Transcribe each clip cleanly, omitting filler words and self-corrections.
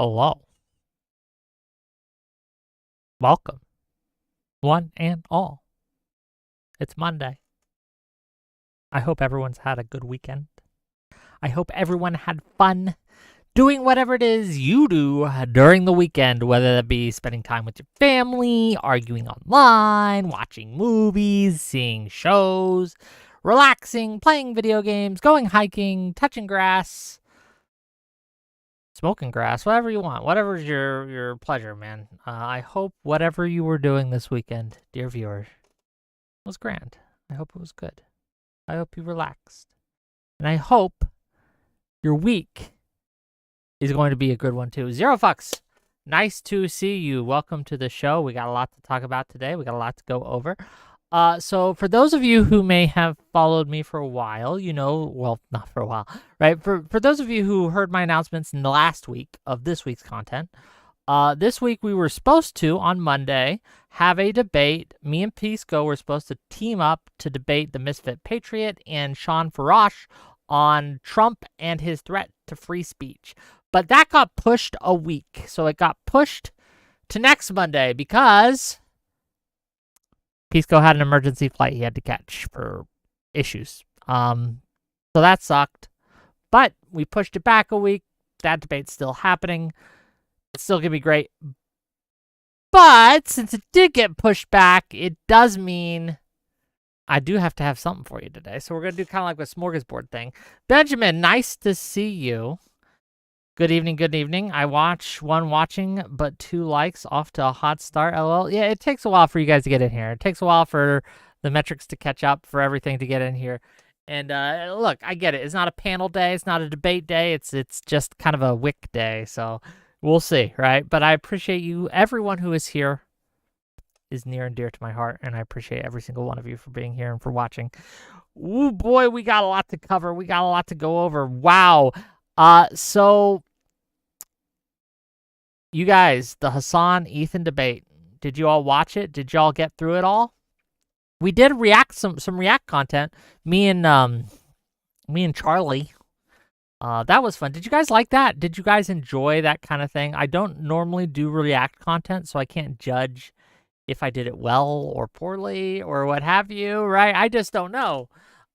Hello. Welcome, one and all. It's Monday. I hope everyone's had a good weekend. I hope everyone had fun doing whatever it is you do during the weekend, whether that be spending time with your family, arguing online, watching movies, seeing shows, relaxing, playing video games, going hiking, touching grass, smoking grass, whatever you want, whatever's your pleasure, man. I hope whatever you were doing this weekend, dear viewer, was grand. I hope it was good. I hope you relaxed. And I hope your week is going to be a good one too. Zero Fucks, nice to see you. Welcome to the show. We got a lot to talk about today. We got a lot to go over. So for those of you who may have followed me for a while, well, not for a while, right? For those of you who heard my announcements in the last week of this week's content, this week we were supposed to, on Monday, have a debate. Me and Pisco were supposed to team up to debate the Misfit Patriot and Sean Farash on Trump and his threat to free speech. But that got pushed a week. So it got pushed to next Monday because Pisco had an emergency flight he had to catch for issues. So that sucked. But we pushed it back a week. That debate's still happening. It's still going to be great. But since it did get pushed back, it does mean I do have to have something for you today. So we're going to do kind of like a smorgasbord thing. Benjamin, nice to see you. Good evening, good evening. I watch one watching, but 2 likes, off to a hot start. LOL. Yeah, it takes a while for you guys to get in here. It takes a while for the metrics to catch up, for everything to get in here. And look, I get it. It's not a panel day. It's not a debate day. It's just kind of a wick day. So we'll see, right? But I appreciate you. Everyone who is here is near and dear to my heart, and I appreciate every single one of you for being here and for watching. Ooh, boy, we got a lot to cover. We got a lot to go over. Wow. So you guys, the Hasan Ethan debate. Did you all watch it? Did y'all get through it all? We did react some react content. Me and Charlie. That was fun. Did you guys like that? Did you guys enjoy that kind of thing? I don't normally do react content, so I can't judge if I did it well or poorly or what have you, right? I just don't know.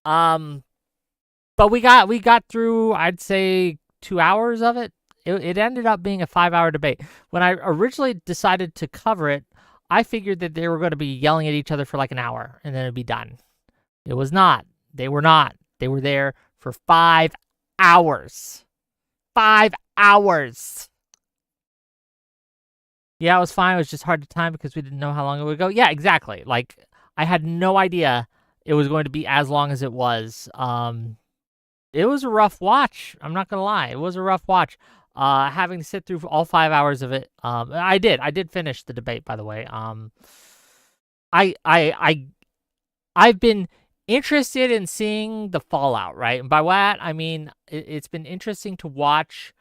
But we got through, I'd say, 2 hours of it. It ended up being a 5-hour debate. When I originally decided to cover it, I figured that they were going to be yelling at each other for like an hour and then it'd be done. It was not. They were not. They were there for 5 hours. 5 hours. Yeah, it was fine. It was just hard to time because we didn't know how long it would go. Yeah, exactly. Like, I had no idea it was going to be as long as it was. It was a rough watch. I'm not going to lie. It was a rough watch. Having to sit through all 5 hours of it. I did finish the debate, by the way. I've been interested in seeing the fallout, right? And by that, I mean, it's been interesting to watch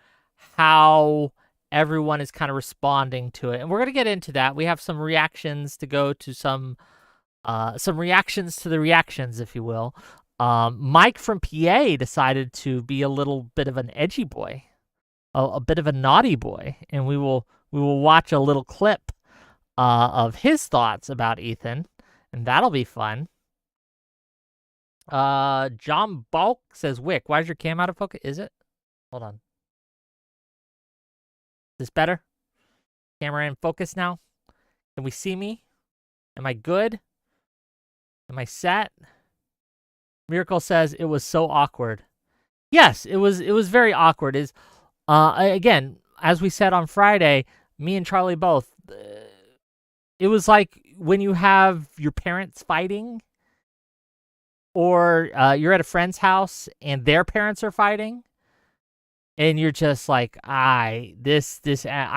how everyone is kind of responding to it. And we're going to get into that. We have some reactions to go to some reactions to the reactions, if you will. Mike from PA decided to be a little bit of an edgy boy, a bit of a naughty boy, and we will watch a little clip of his thoughts about Ethan, and that'll be fun. John Balk says, Wick, why is your cam out of focus? Is it? Hold on. Is this better? Camera in focus now? Can we see me? Am I good? Am I set? Miracle says it was so awkward. Yes, it was very awkward. Again, as we said on Friday, me and Charlie both, it was like when you have your parents fighting, or you're at a friend's house and their parents are fighting, and you're just like, I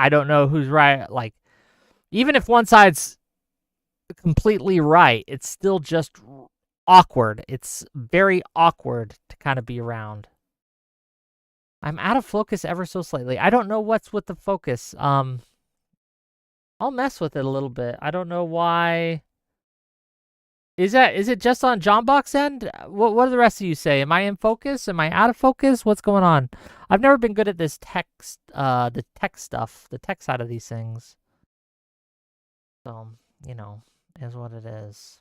don't know who's right. Like, even if one side's completely right, it's still just awkward. It's very awkward to kind of be around. I'm out of focus ever so slightly. I don't know what's with the focus. I'll mess with it a little bit. I don't know why Is it just on John Buck's end? What do the rest of you say? Am I in focus? Am I out of focus? What's going on? I've never been good at this text, the tech stuff, the tech side of these things. So, is what it is.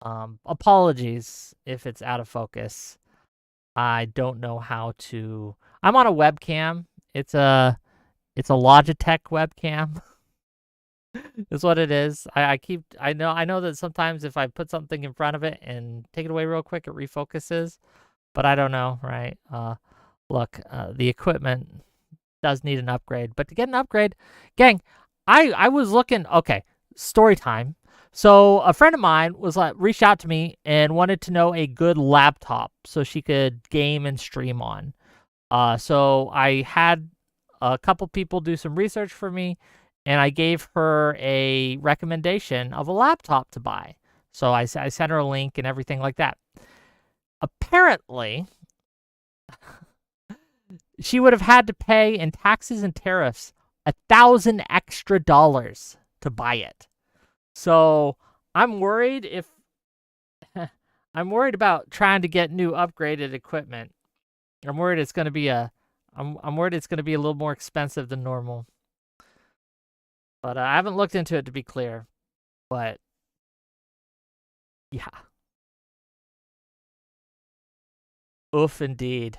Apologies if it's out of focus. I don't know how to. I'm on a webcam. It's a Logitech webcam. Is what it is. I know that sometimes if I put something in front of it and take it away real quick, it refocuses. But I don't know, right? Look, the equipment does need an upgrade. But to get an upgrade, gang, I was looking. Okay, story time. So a friend of mine reached out to me and wanted to know a good laptop so she could game and stream on. So I had a couple people do some research for me, and I gave her a recommendation of a laptop to buy. So I sent her a link and everything like that. Apparently, she would have had to pay in taxes and tariffs $1,000 extra to buy it. So I'm worried I'm worried about trying to get new upgraded equipment. I'm worried it's going to be I'm worried it's going to be a little more expensive than normal. But I haven't looked into it, to be clear. But yeah. Oof indeed.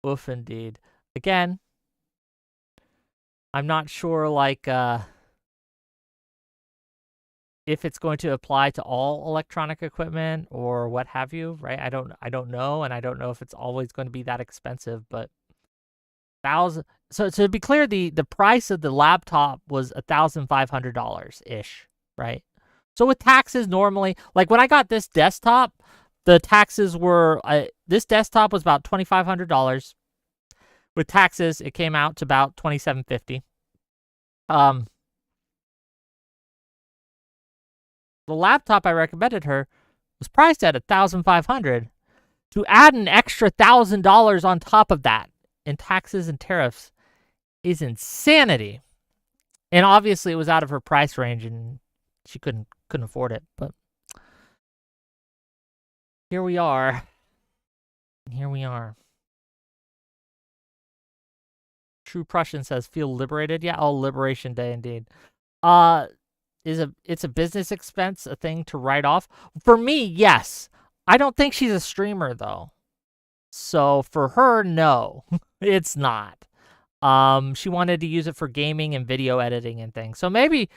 Oof indeed. Again, I'm not sure if it's going to apply to all electronic equipment or what have you, right? I don't know, and I don't know if it's always going to be that expensive, but so to be clear, the price of the laptop was $1,500 ish, right? So with taxes normally, like when I got this desktop, the taxes were this desktop was about $2,500. With taxes, it came out to about $2,750. The laptop I recommended her was priced at $1,500. To add an extra $1,000 on top of that in taxes and tariffs is insanity. And obviously, it was out of her price range, and she couldn't afford it. But here we are. Here we are. True Prussian says, "Feel liberated." Yeah, oh, Liberation Day indeed. It's a business expense, a thing to write off? For me, yes. I don't think she's a streamer though. So for her, no, it's not. She wanted to use it for gaming and video editing and things. So maybe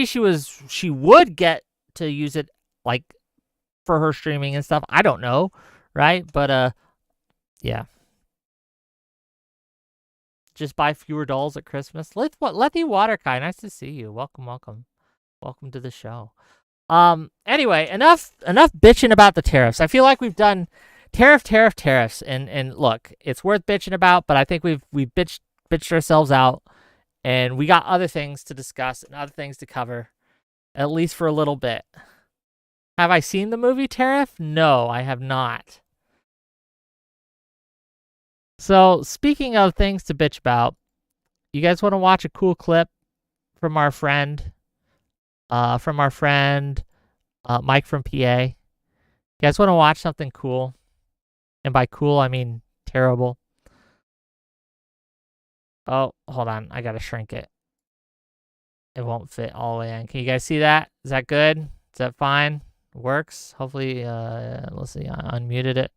she would get to use it like for her streaming and stuff. I don't know, right? But yeah. Just buy fewer dolls at Christmas. Letty Waterkai, nice to see you. Welcome to the show. Anyway, enough bitching about the tariffs. I feel like we've done tariffs, and look, it's worth bitching about, but I think we've bitched ourselves out, and we got other things to discuss and other things to cover, at least for a little bit. Have I seen the movie Tariff? No, I have not. So, speaking of things to bitch about, you guys want to watch a cool clip from our friend Mike from PA? You guys want to watch something cool? And by cool, I mean terrible. Oh, hold on. I got to shrink it. It won't fit all the way in. Can you guys see that? Is that good? Is that fine? Works? Hopefully, let's see. I unmuted it.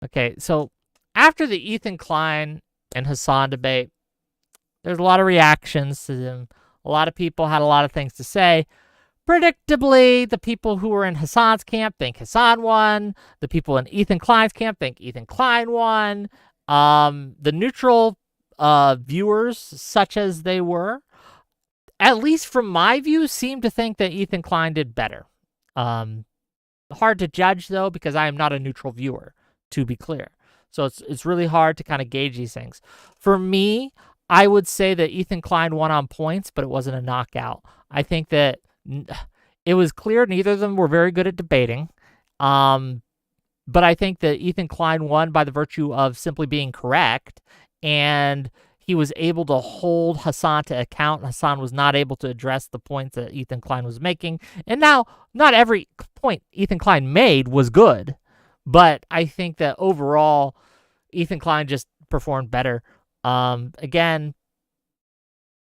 Okay, so after the Ethan Klein and Hasan debate, there's a lot of reactions to them. A lot of people had a lot of things to say. Predictably, the people who were in Hasan's camp think Hasan won. The people in Ethan Klein's camp think Ethan Klein won. The neutral viewers, such as they were, at least from my view, seem to think that Ethan Klein did better. Hard to judge, though, because I am not a neutral viewer, to be clear. So it's really hard to kind of gauge these things. For me, I would say that Ethan Klein won on points, but it wasn't a knockout. I think that it was clear neither of them were very good at debating. But I think that Ethan Klein won by the virtue of simply being correct. And he was able to hold Hasan to account. Hasan was not able to address the points that Ethan Klein was making. And now, not every point Ethan Klein made was good, but I think that overall, Ethan Klein just performed better. Again,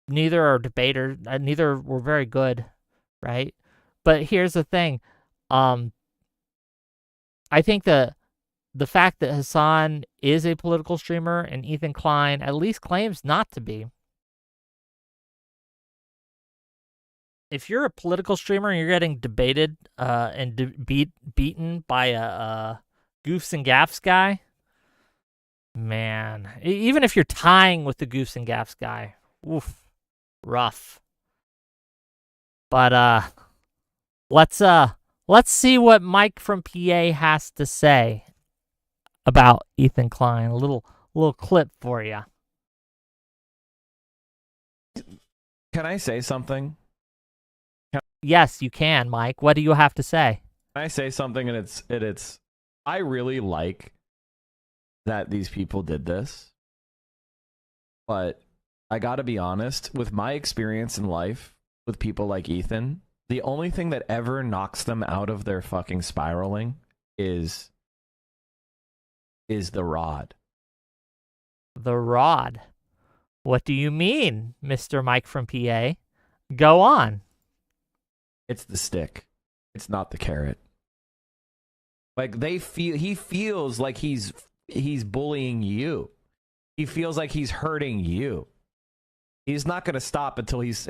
neither are debaters. Neither were very good, right? But here's the thing. I think the fact that Hasan is a political streamer and Ethan Klein at least claims not to be. If you're a political streamer and you're getting debated and beaten by a goofs and gaffs guy, man, even if you're tying with the goofs and gaffs guy, oof, rough. But let's see what Mike from PA has to say about Ethan Klein. A little clip for you. Can I say something? Yes, you can, Mike. What do you have to say? Can I say something? And it's I really like that these people did this, but I gotta be honest, with my experience in life with people like Ethan, the only thing that ever knocks them out of their fucking spiraling is the rod. The rod. What do you mean, Mr. Mike from PA? Go on. It's the stick. It's not the carrot. Like he feels like he's bullying you. He feels like he's hurting you. He's not going to stop until he's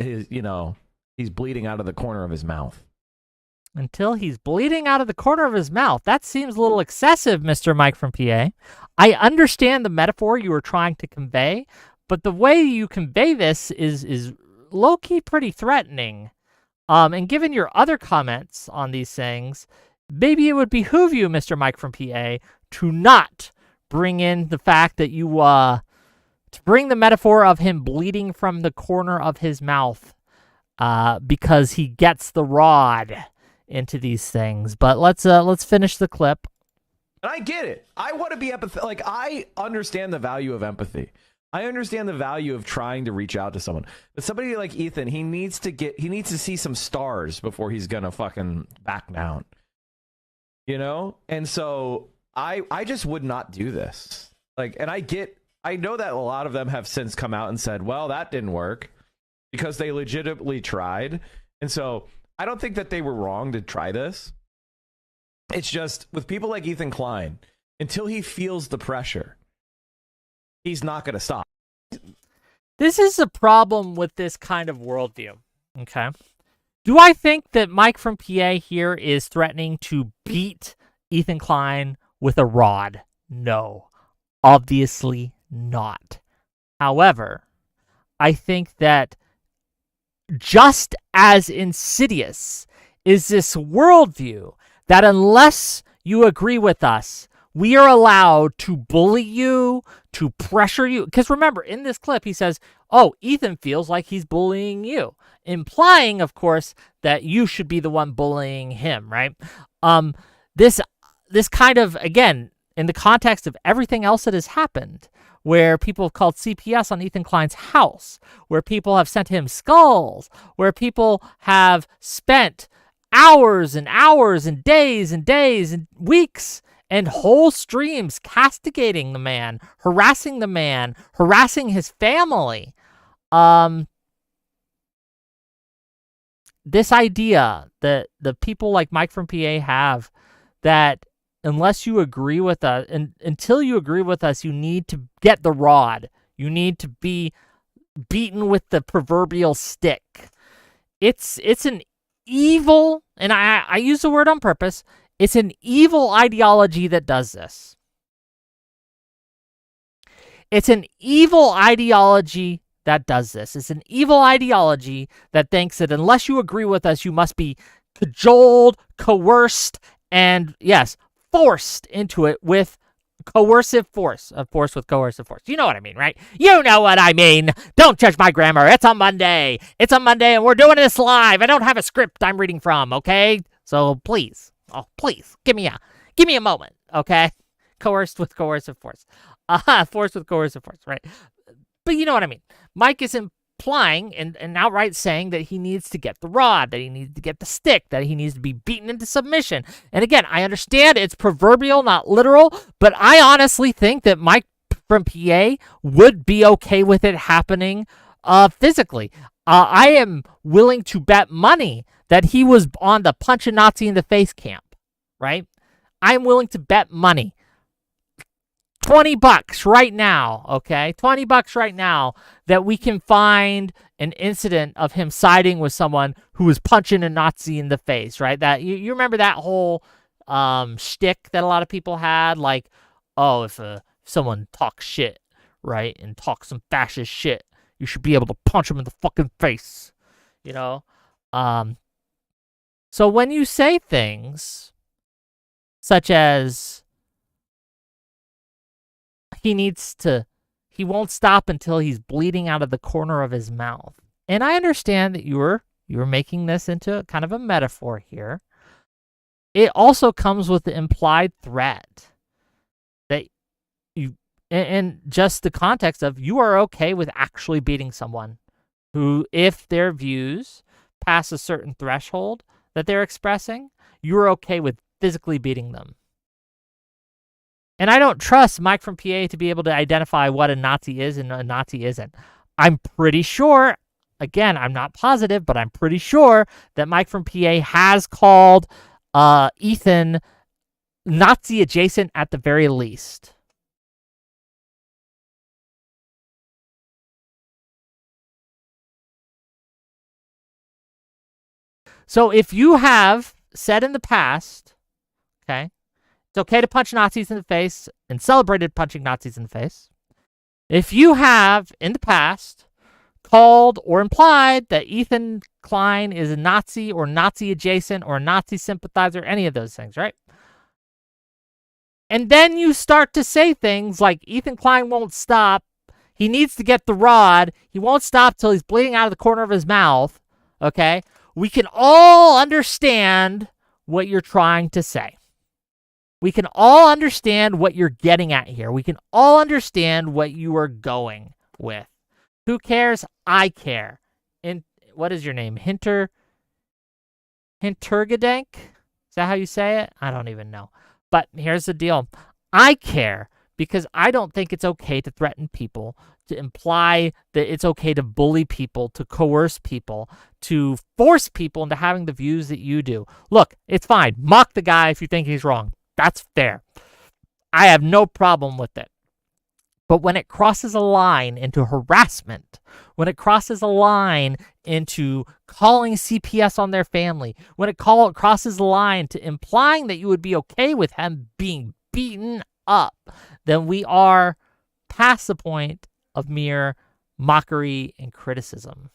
bleeding out of the corner of his mouth. Until he's bleeding out of the corner of his mouth. That seems a little excessive, Mr. Mike from PA. I understand the metaphor you were trying to convey, but the way you convey this is low-key pretty threatening. And given your other comments on these things, maybe it would behoove you, Mr. Mike from PA, to not bring in the fact that you, to bring the metaphor of him bleeding from the corner of his mouth, because he gets the rod into these things. But let's finish the clip. And I get it. I want to be empathetic. Like, I understand the value of empathy. I understand the value of trying to reach out to someone. But somebody like Ethan, he needs to see some stars before he's gonna fucking back down. You know? And so I just would not do this. Like, and I know that a lot of them have since come out and said, well, that didn't work, because they legitimately tried. And so I don't think that they were wrong to try this. It's just with people like Ethan Klein, until he feels the pressure, he's not going to stop. This is a problem with this kind of worldview, okay? Do I think that Mike from PA here is threatening to beat Ethan Klein with a rod? No, obviously not. However, I think that just as insidious is this worldview that unless you agree with us, we are allowed to bully you, to pressure you. Because remember, in this clip, he says, oh, Ethan feels like he's bullying you, implying, of course, that you should be the one bullying him, right? This kind of, again, in the context of everything else that has happened, where people have called CPS on Ethan Klein's house, where people have sent him skulls, where people have spent hours and hours and days and weeks and whole streams castigating the man, harassing his family. This idea that the people like Mike from PA have, that unless you agree with us, and until you agree with us, you need to get the rod. You need to be beaten with the proverbial stick. It's an evil, and I use the word on purpose, it's an evil ideology that does this. It's an evil ideology that does this. It's an evil ideology that thinks that unless you agree with us, you must be cajoled, coerced, and yes, forced into it with coercive force. A force with coercive force. You know what I mean, right? You know what I mean. Don't judge my grammar. It's a Monday. It's a Monday, and we're doing this live. I don't have a script I'm reading from, okay? So please, give me a moment, okay? Coerced with coercive force. Force with coercive force, right? But you know what I mean. Mike is implying and outright saying that he needs to get the rod, that he needs to get the stick, that he needs to be beaten into submission. And again, I understand it's proverbial, not literal, but I honestly think that Mike from PA would be okay with it happening physically. I am willing to bet money that he was on the punch a Nazi in the face camp, right? I'm willing to bet money. $20 right now, okay? $20 right now that we can find an incident of him siding with someone who was punching a Nazi in the face, right? That you remember that whole shtick that a lot of people had, like, oh, if someone talks shit, right, and talks some fascist shit, you should be able to punch him in the fucking face, you know? So when you say things such as he won't stop until he's bleeding out of the corner of his mouth. And I understand that you were making this into kind of a metaphor here. It also comes with the implied threat that you, and just the context of you are okay with actually beating someone who, if their views pass a certain threshold that they're expressing, you're okay with physically beating them. And I don't trust Mike from PA to be able to identify what a Nazi is and a Nazi isn't. I'm pretty sure, again, I'm not positive, but I'm pretty sure that Mike from PA has called Ethan Nazi adjacent at the very least. So if you have said in the past, okay, it's okay to punch Nazis in the face and celebrated punching Nazis in the face. If you have, in the past, called or implied that Ethan Klein is a Nazi or Nazi adjacent or a Nazi sympathizer, any of those things, right? And then you start to say things like Ethan Klein won't stop. He needs to get the rod. He won't stop till he's bleeding out of the corner of his mouth, okay? We can all understand what you're trying to say. We can all understand what you're getting at here. We can all understand what you are going with. Who cares? I care. And what is your name? Hintergedank? Is that how you say it? I don't even know. But here's the deal. I care because I don't think it's okay to threaten people, to imply that it's okay to bully people, to coerce people, to force people into having the views that you do. Look, it's fine. Mock the guy if you think he's wrong. That's fair. I have no problem with it. But when it crosses a line into harassment, when it crosses a line into calling CPS on their family, when it crosses a line to implying that you would be okay with him being beaten up, then we are past the point of mere mockery and criticism.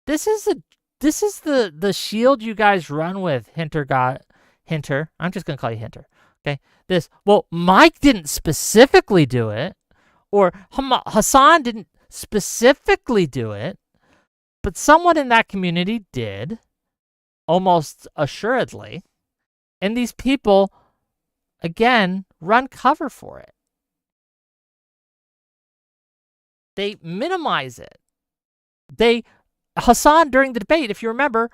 This is the shield you guys run with, Hinter. I'm just going to call you Hinter. Okay. Mike didn't specifically do it, or Hasan didn't specifically do it, but someone in that community did, almost assuredly. And these people, again, run cover for it. They minimize it. Hasan, during the debate, if you remember,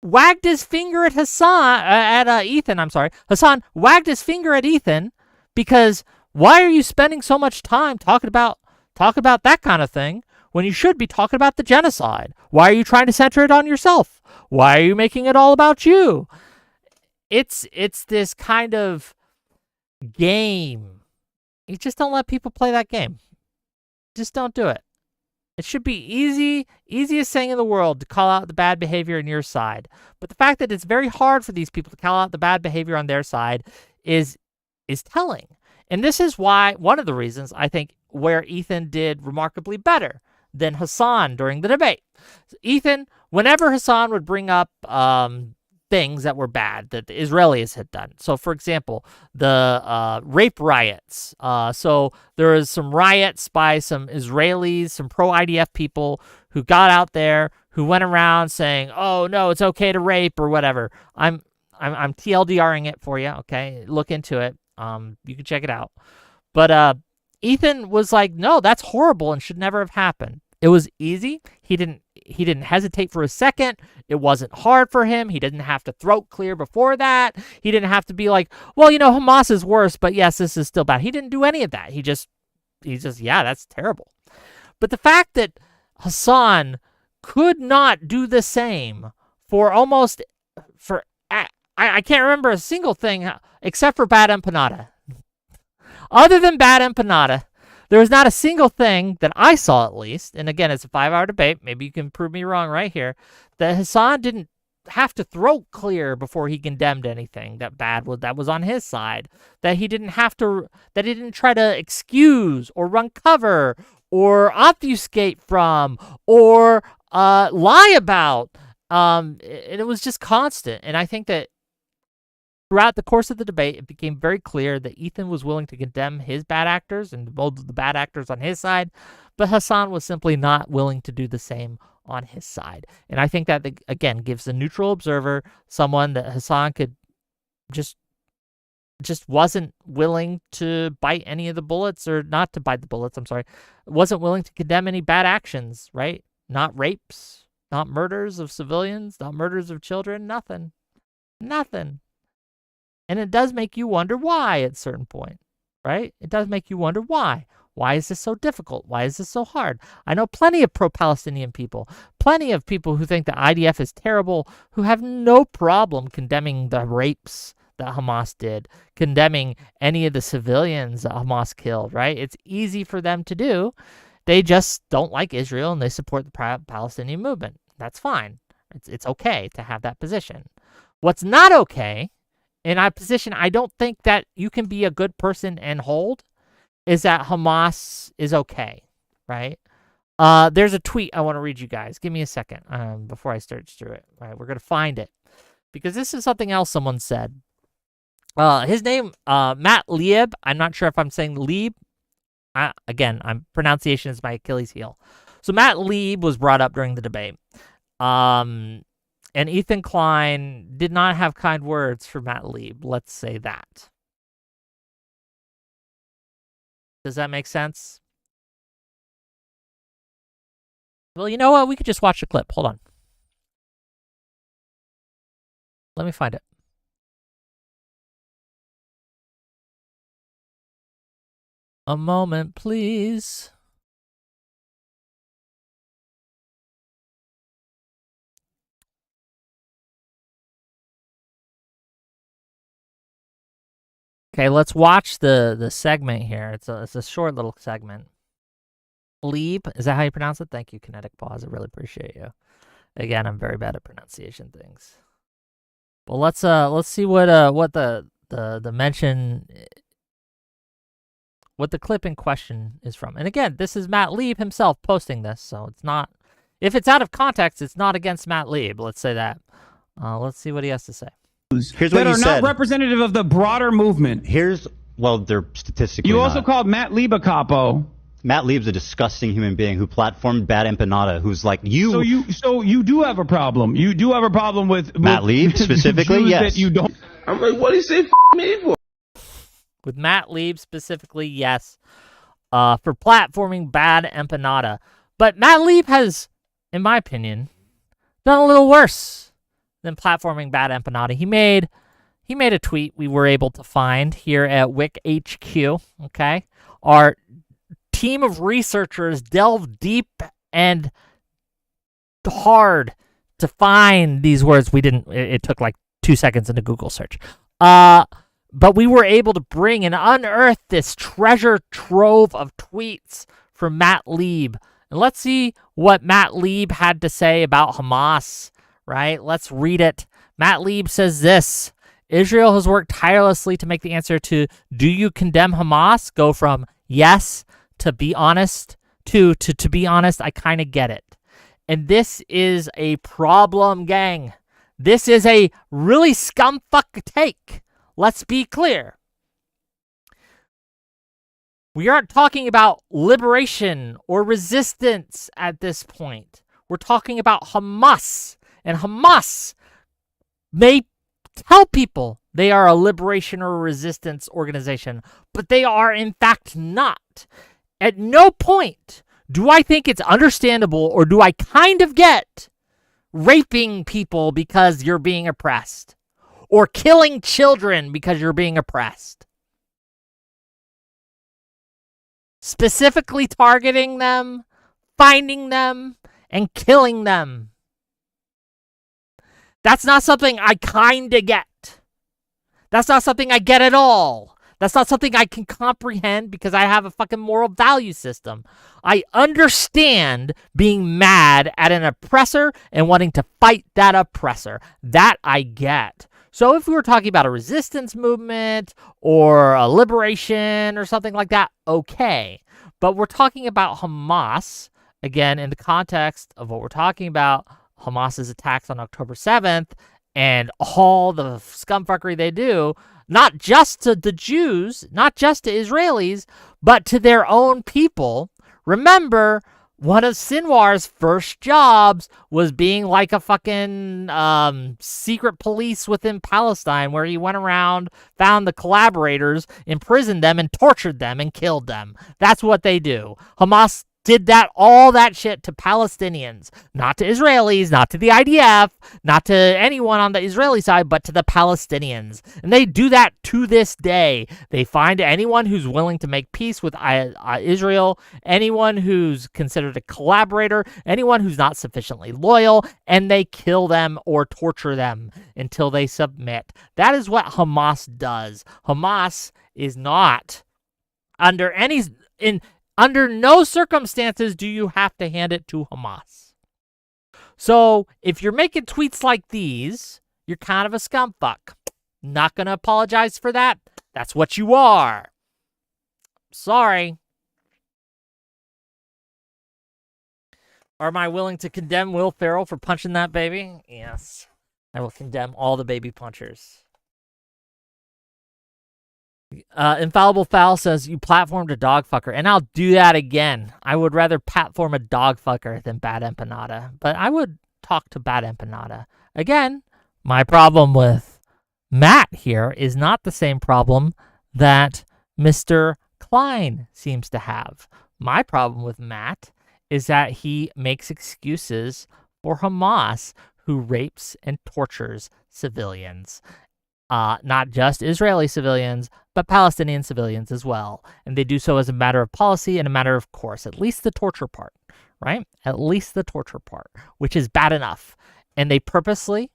wagged his finger at Ethan. Hasan wagged his finger at Ethan because why are you spending so much time talking about that kind of thing when you should be talking about the genocide? Why are you trying to center it on yourself? Why are you making it all about you? It's this kind of game. You just don't let people play that game. Just don't do it. It should be easiest thing in the world to call out the bad behavior on your side. But the fact that it's very hard for these people to call out the bad behavior on their side is telling. And this is why, one of the reasons, I think, where Ethan did remarkably better than Hasan during the debate. Ethan, whenever Hasan would bring up things that were bad that the Israelis had done. So, for example, the rape riots. So there was some riots by some Israelis, some pro-IDF people who got out there, who went around saying, "Oh no, it's okay to rape" or whatever. I'm TLDRing it for you. Okay, look into it. You can check it out. But Ethan was like, no, that's horrible and should never have happened. It was easy. He didn't hesitate for a second. It wasn't hard for him. He didn't have to throat clear before that. He didn't have to be like, well, Hamas is worse, but yes, this is still bad. He didn't do any of that. He's just, yeah, that's terrible. But the fact that Hasan could not do the same I can't remember a single thing except for bad empanada. Other than bad empanada, there was not a single thing that I saw, at least, and again, it's a 5-hour debate, maybe you can prove me wrong right here, that Hasan didn't have to throat clear before he condemned anything that was on his side, that he didn't try to excuse or run cover or obfuscate from or lie about. And it was just constant. And I think that throughout the course of the debate, it became very clear that Ethan was willing to condemn his bad actors and both of the bad actors on his side, but Hasan was simply not willing to do the same on his side. And I think that, again, gives the neutral observer someone that Hasan could just wasn't willing to bite any of the bullets, or not to bite the bullets, I'm sorry, wasn't willing to condemn any bad actions, right? Not rapes, not murders of civilians, not murders of children, nothing. And it does make you wonder why at a certain point, right? It does make you wonder why. Why is this so difficult? Why is this so hard? I know plenty of pro-Palestinian people, plenty of people who think the IDF is terrible, who have no problem condemning the rapes that Hamas did, condemning any of the civilians that Hamas killed, right? It's easy for them to do. They just don't like Israel and they support the Palestinian movement. That's fine. It's okay to have that position. What's not okay, in a position I don't think that you can be a good person and hold, is that Hamas is okay, right? There's a tweet I want to read you guys. Give me a second before I search through it. All right, we're going to find it. Because this is something else someone said. His name, Matt Lieb. I'm not sure if I'm saying Lieb. Again, pronunciation is my Achilles heel. So Matt Lieb was brought up during the debate. And Ethan Klein did not have kind words for Matt Lieb. Let's say that. Does that make sense? Well, you know what? We could just watch the clip. Hold on. Let me find it. A moment, please. Okay, let's watch the segment here. It's a short little segment. Lieb, is that how you pronounce it? Thank you, Kinetic Pause. I really appreciate you. Again, I'm very bad at pronunciation things. Well, let's see what the mention, what the clip in question is from. And again, this is Matt Lieb himself posting this, so it's not, if it's out of context, it's not against Matt Lieb. Let's say that. Let's see what he has to say. Here's what that you are said. not representative of the broader movement. They're statistically You also not. called Matt Lieb a capo. Matt Lieb's a disgusting human being who platformed Bad Empanada, who's like you. So you do have a problem. You do have a problem with Matt Lieb specifically. Jews Yes. that you don't. I'm like, what do you say me for? With Matt Lieb specifically, yes. For platforming Bad Empanada. But Matt Lieb has, in my opinion, done a little worse than platforming Bad Empanada. He made a tweet we were able to find here at Wick HQ, okay? Our team of researchers delved deep and hard to find these words. It took like 2 seconds in a Google search. But we were able to bring and unearth this treasure trove of tweets from Matt Lieb. And let's see what Matt Lieb had to say about Hamas, right? Let's read it. Matt Lieb says this: Israel has worked tirelessly to make the answer to "Do you condemn Hamas?" go from yes to be honest to be honest, I kind of get it. And this is a problem, gang. This is a really scumfuck take. Let's be clear. We aren't talking about liberation or resistance at this point. We're talking about Hamas. And Hamas may tell people they are a liberation or a resistance organization, but they are in fact not. At no point do I think it's understandable, or do I kind of get raping people because you're being oppressed, or killing children because you're being oppressed. Specifically targeting them, finding them, and killing them. That's not something I kinda get. That's not something I get at all. That's not something I can comprehend because I have a fucking moral value system. I understand being mad at an oppressor and wanting to fight that oppressor. That I get. So if we were talking about a resistance movement or a liberation or something like that, okay. But we're talking about Hamas, again, in the context of what we're talking about, Hamas's attacks on October 7th and all the scumfuckery they do, not just to the Jews, not just to Israelis, but to their own people. Remember, one of Sinwar's first jobs was being like a fucking secret police within Palestine, where he went around, found the collaborators, imprisoned them, and tortured them and killed them. That's what they do. Hamas did that, all that shit to Palestinians, not to Israelis, not to the IDF, not to anyone on the Israeli side, but to the Palestinians. And they do that to this day. They find anyone who's willing to make peace with Israel, anyone who's considered a collaborator, anyone who's not sufficiently loyal, and they kill them or torture them until they submit. That is what Hamas does. Hamas is not under no circumstances do you have to hand it to Hamas. So if you're making tweets like these, you're kind of a scumfuck. Not going to apologize for that. That's what you are. Sorry. Am I willing to condemn Will Ferrell for punching that baby? Yes. I will condemn all the baby punchers. Infallible Foul says, you platformed a dog fucker, and I'll do that again. I would rather platform a dog fucker than Bad Empanada, but I would talk to Bad Empanada. Again, my problem with Matt here is not the same problem that Mr. Klein seems to have. My problem with Matt is that he makes excuses for Hamas, who rapes and tortures civilians. Not just Israeli civilians, but Palestinian civilians as well. And they do so as a matter of policy and a matter of course, at least the torture part, right? At least the torture part, which is bad enough. And they purposefully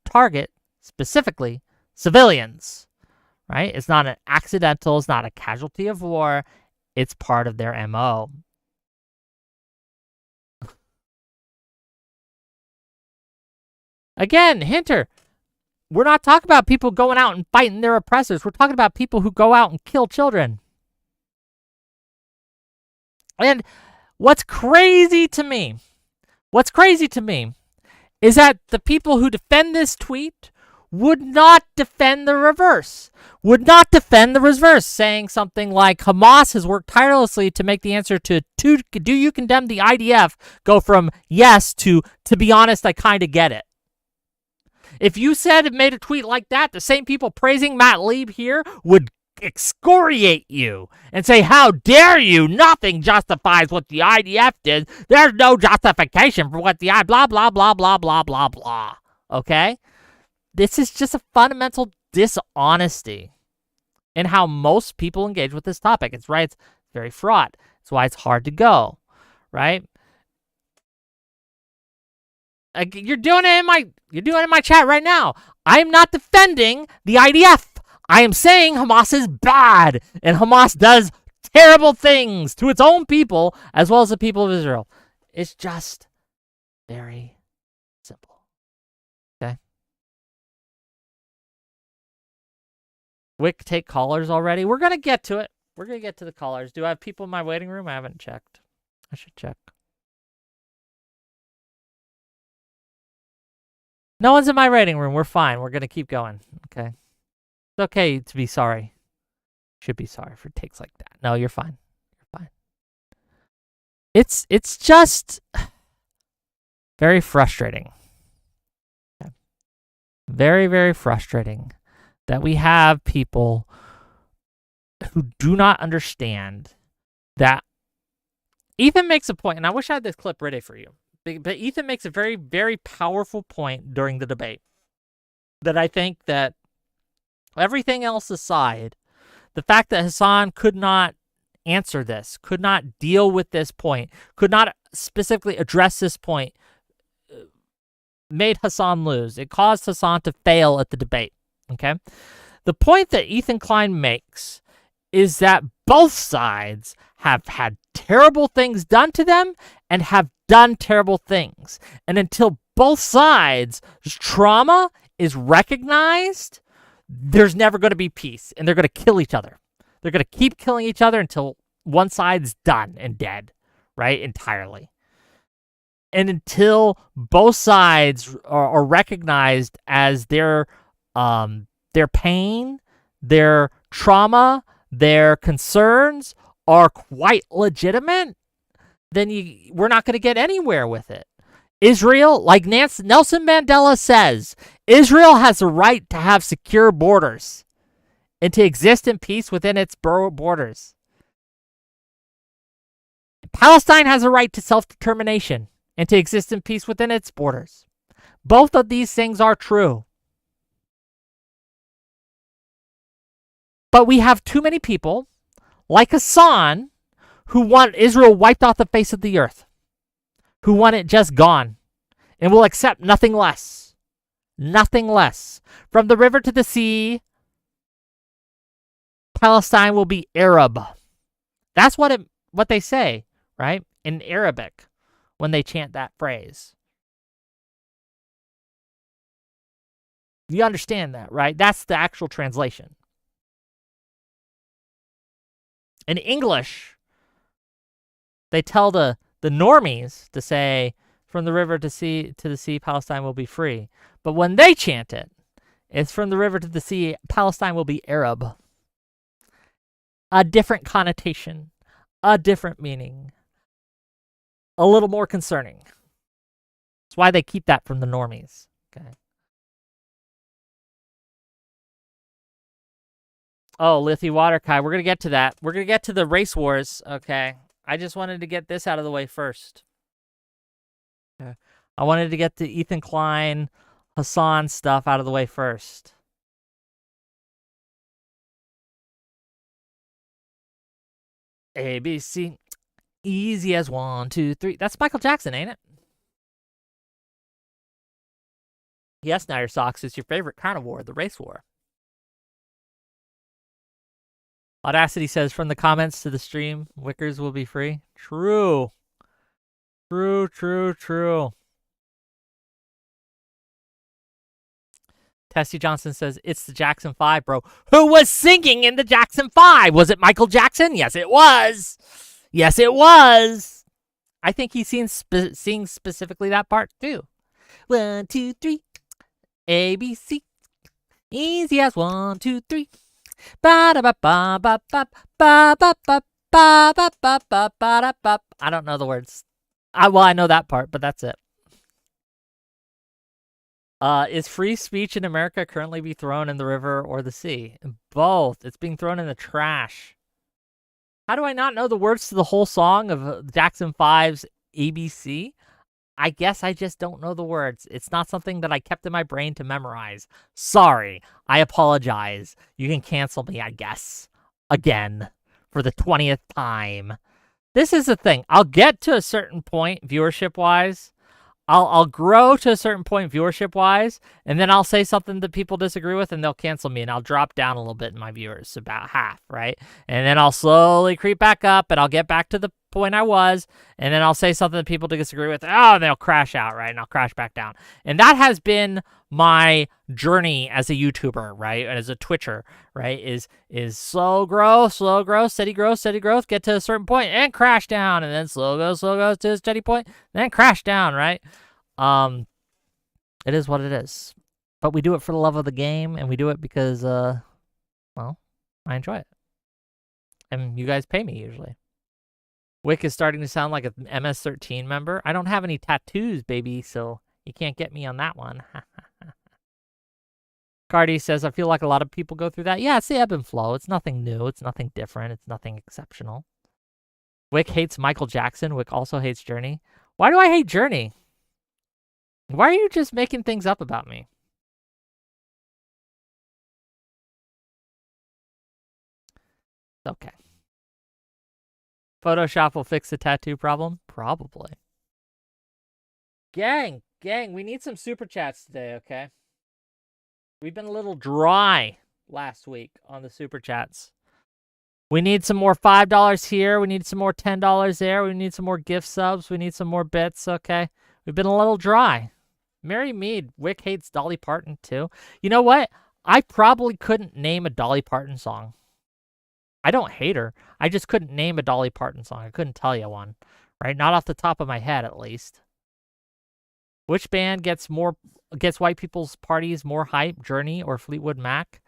target specifically civilians, right? It's not an accidental, it's not a casualty of war. It's part of their MO. Again, Hinter, we're not talking about people going out and fighting their oppressors. We're talking about people who go out and kill children. And what's crazy to me is that the people who defend this tweet would not defend the reverse. Saying something like Hamas has worked tirelessly to make the answer to do you condemn the IDF go from yes to be honest, I kind of get it. If you made a tweet like that, the same people praising Matt Lieb here would excoriate you and say, how dare you? Nothing justifies what the IDF did. There's no justification for what the blah, blah, blah, blah, blah, blah, blah. Okay? This is just a fundamental dishonesty in how most people engage with this topic. It's right. It's very fraught. That's why it's hard to go, right? You're doing it in my chat right now. I am not defending the IDF. I am saying Hamas is bad, and Hamas does terrible things to its own people as well as the people of Israel. It's just very simple. Okay. Wick, take callers already. We're gonna get to it. We're gonna get to the callers. Do I have people in my waiting room? I haven't checked. I should check. No one's in my waiting room. We're fine. We're going to keep going. Okay. It's okay to be sorry. Should be sorry for takes like that. No, you're fine. You're fine. It's just very frustrating. Okay. Very, very frustrating that we have people who do not understand that. Ethan makes a point, and I wish I had this clip ready for you, but Ethan makes a very, very powerful point during the debate that I think that everything else aside, the fact that Hasan could not answer this, could not deal with this point, could not specifically address this point, made Hasan lose. It caused Hasan to fail at the debate, okay? The point that Ethan Klein makes is that both sides have had terrible things done to them and have done terrible things. And until both sides' trauma is recognized, there's never going to be peace, and they're going to kill each other. They're going to keep killing each other until one side's done and dead, right? Entirely. And until both sides are recognized as their pain, their trauma, their concerns are quite legitimate, then we're not going to get anywhere with it. Israel, like Nelson Mandela says, Israel has the right to have secure borders and to exist in peace within its borders. Palestine has a right to self-determination and to exist in peace within its borders. Both of these things are true. But we have too many people, like Hasan, who want Israel wiped off the face of the earth, who want it just gone, and will accept nothing less. Nothing less. From the river to the sea, Palestine will be Arab. That's what they say, right? In Arabic, when they chant that phrase. You understand that, right? That's the actual translation. In English, they tell the normies to say, from the river to the sea, Palestine will be free. But when they chant it, it's from the river to the sea, Palestine will be Arab. A different connotation, a different meaning, a little more concerning. That's why they keep that from the normies. Okay. Oh, Lithy Waterkai. We're going to get to that. We're going to get to the race wars. Okay. I just wanted to get this out of the way first. Okay. I wanted to get the Ethan Klein, Hasan stuff out of the way first. A, B, C. Easy as 1, 2, 3. That's Michael Jackson, ain't it? Yes, now your socks is your favorite kind of war, the race war. Audacity says, from the comments to the stream, Wickers will be free. True. True, true, true. Tessie Johnson says, it's the Jackson 5, bro. Who was singing in the Jackson 5? Was it Michael Jackson? Yes, it was. Yes, it was. I think he's sings specifically that part, too. 1, 2, 3. A, B, C. Easy as 1, 2, 3. Ba da ba ba ba ba ba ba ba ba ba ba ba ba ba. I don't know the words. I know that part, but that's it. Is free speech in America currently be thrown in the river or the sea? Both. It's being thrown in the trash. How do I not know the words to the whole song of Jackson 5's ABC? I guess I just don't know the words. It's not something that I kept in my brain to memorize. Sorry. I apologize. You can cancel me, I guess. Again. For the 20th time. This is the thing. I'll get to a certain point, viewership-wise. I'll grow to a certain point viewership-wise, and then I'll say something that people disagree with, and they'll cancel me, and I'll drop down a little bit in my viewers, about half, right? And then I'll slowly creep back up, and I'll get back to the point I was, and then I'll say something that people disagree with, and they'll crash out, right? And I'll crash back down. And that has been my journey as a YouTuber, right? And as a Twitcher, right? Is slow growth, steady growth, get to a certain point and crash down, and then slow go to a steady point, then crash down, right? It is what it is. But we do it for the love of the game, and we do it because, well, I enjoy it. And you guys pay me usually. Wick is starting to sound like an MS-13 member. I don't have any tattoos, baby, so you can't get me on that one. Cardi says, I feel like a lot of people go through that. Yeah, it's the ebb and flow. It's nothing new. It's nothing different. It's nothing exceptional. Wick hates Michael Jackson. Wick also hates Journey. Why do I hate Journey? Why are you just making things up about me? Okay. Photoshop will fix the tattoo problem? Probably. Gang, we need some super chats today, okay? We've been a little dry last week on the super chats. We need some more $5 here. We need some more $10 there. We need some more gift subs. We need some more bits, okay? We've been a little dry. Mary Mead, Wick hates Dolly Parton too. You know what? I probably couldn't name a Dolly Parton song. I don't hate her. I just couldn't name a Dolly Parton song. I couldn't tell you one, right? Not off the top of my head, at least. Which band gets white people's parties more hype, Journey or Fleetwood Mac?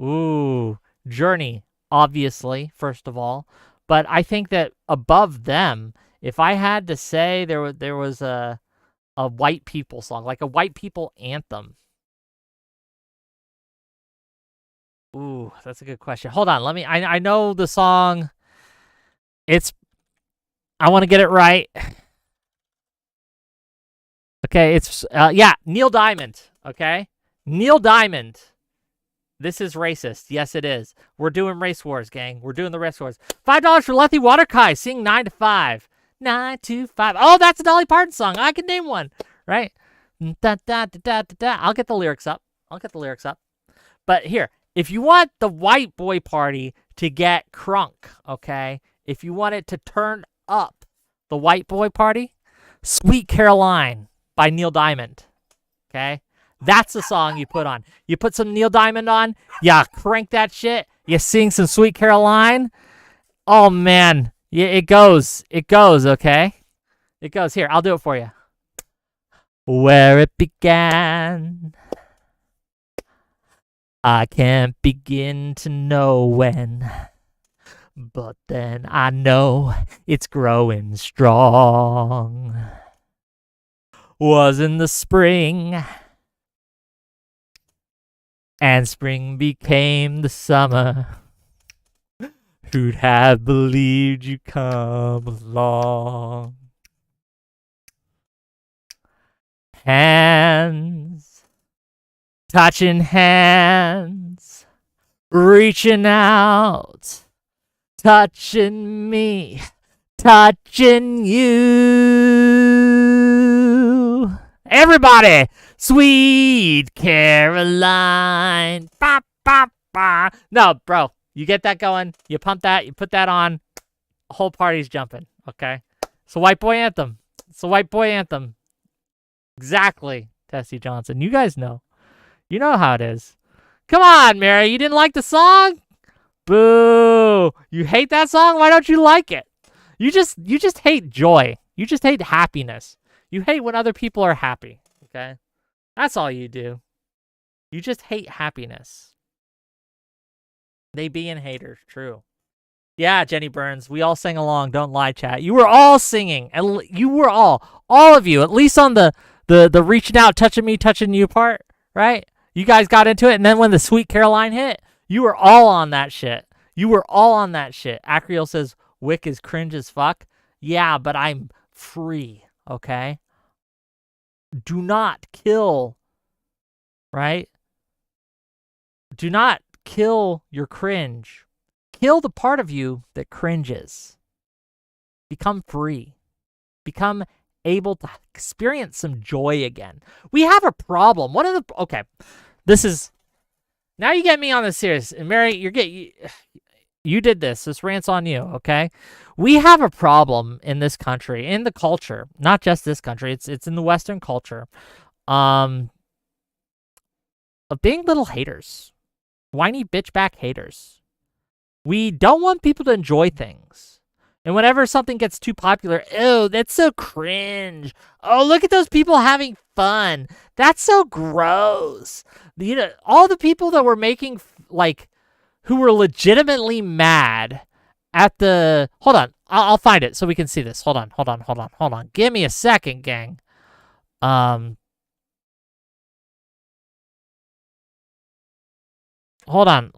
Ooh, Journey, obviously, first of all. But I think that above them, if I had to say there was a white people song, like a white people anthem. Ooh, that's a good question. Hold on, I know the song. I want to get it right. Okay, it's Neil Diamond, okay? Neil Diamond. This is racist. Yes, it is. We're doing race wars, gang. We're doing the race wars. $5 for Letty Waterkai. Sing 9 to 5. 9 to 5. Oh, that's a Dolly Parton song. I can name one, right? Da, da, da, da, da, da. I'll get the lyrics up. But here, if you want the white boy party to get crunk, okay? If you want it to turn up the white boy party, Sweet Caroline by Neil Diamond, okay? That's the song you put on. You put some Neil Diamond on, you crank that shit, you sing some Sweet Caroline. Oh, man. Yeah, it goes, okay? It goes. Here, I'll do it for you. Where it began, I can't begin to know when, but then I know it's growing strong. Was in the spring, and spring became the summer. Who'd have believed you'd come along? Hands, touching hands, reaching out, touching me, touching you. Everybody, Sweet Caroline. Ba, ba, ba. No, bro, you get that going, you pump that, you put that on, the whole party's jumping, okay? It's a white boy anthem. Exactly, Tessie Johnson. You guys know. You know how it is. Come on, Mary. You didn't like the song? Boo. You hate that song? Why don't you like it? You just hate joy. You just hate happiness. You hate when other people are happy, okay? That's all you do. You just hate happiness. They being haters, true. Yeah, Jenny Burns, we all sang along. Don't lie, chat. You were all singing. And you were all of you, at least on the reaching out, touching me, touching you part, right? You guys got into it, and then when the Sweet Caroline hit, you were all on that shit. Acriel says, Wick is cringe as fuck. Yeah, but I'm free, okay? Do not kill, right? Do not kill your cringe. Kill the part of you that cringes. Become free. Become able to experience some joy again. We have a problem. Okay, this is, now you get me on the serious. And Mary, you did this. This rant's on you, okay? We have a problem in this country, in the culture, not just this country. It's in the Western culture, of being little haters, whiny bitchback haters. We don't want people to enjoy things. And whenever something gets too popular, oh, that's so cringe. Oh, look at those people having fun. That's so gross. You know, all the people that were making, who were legitimately mad at the... Hold on. I'll find it so we can see this. Hold on. Give me a second, gang. hold on.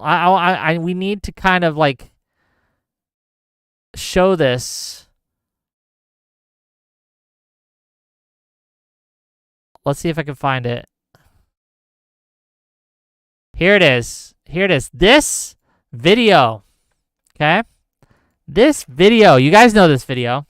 We need to kind of like show this. Let's see if I can find it. Here it is. Here it is. This video. Okay? This video. You guys know this video.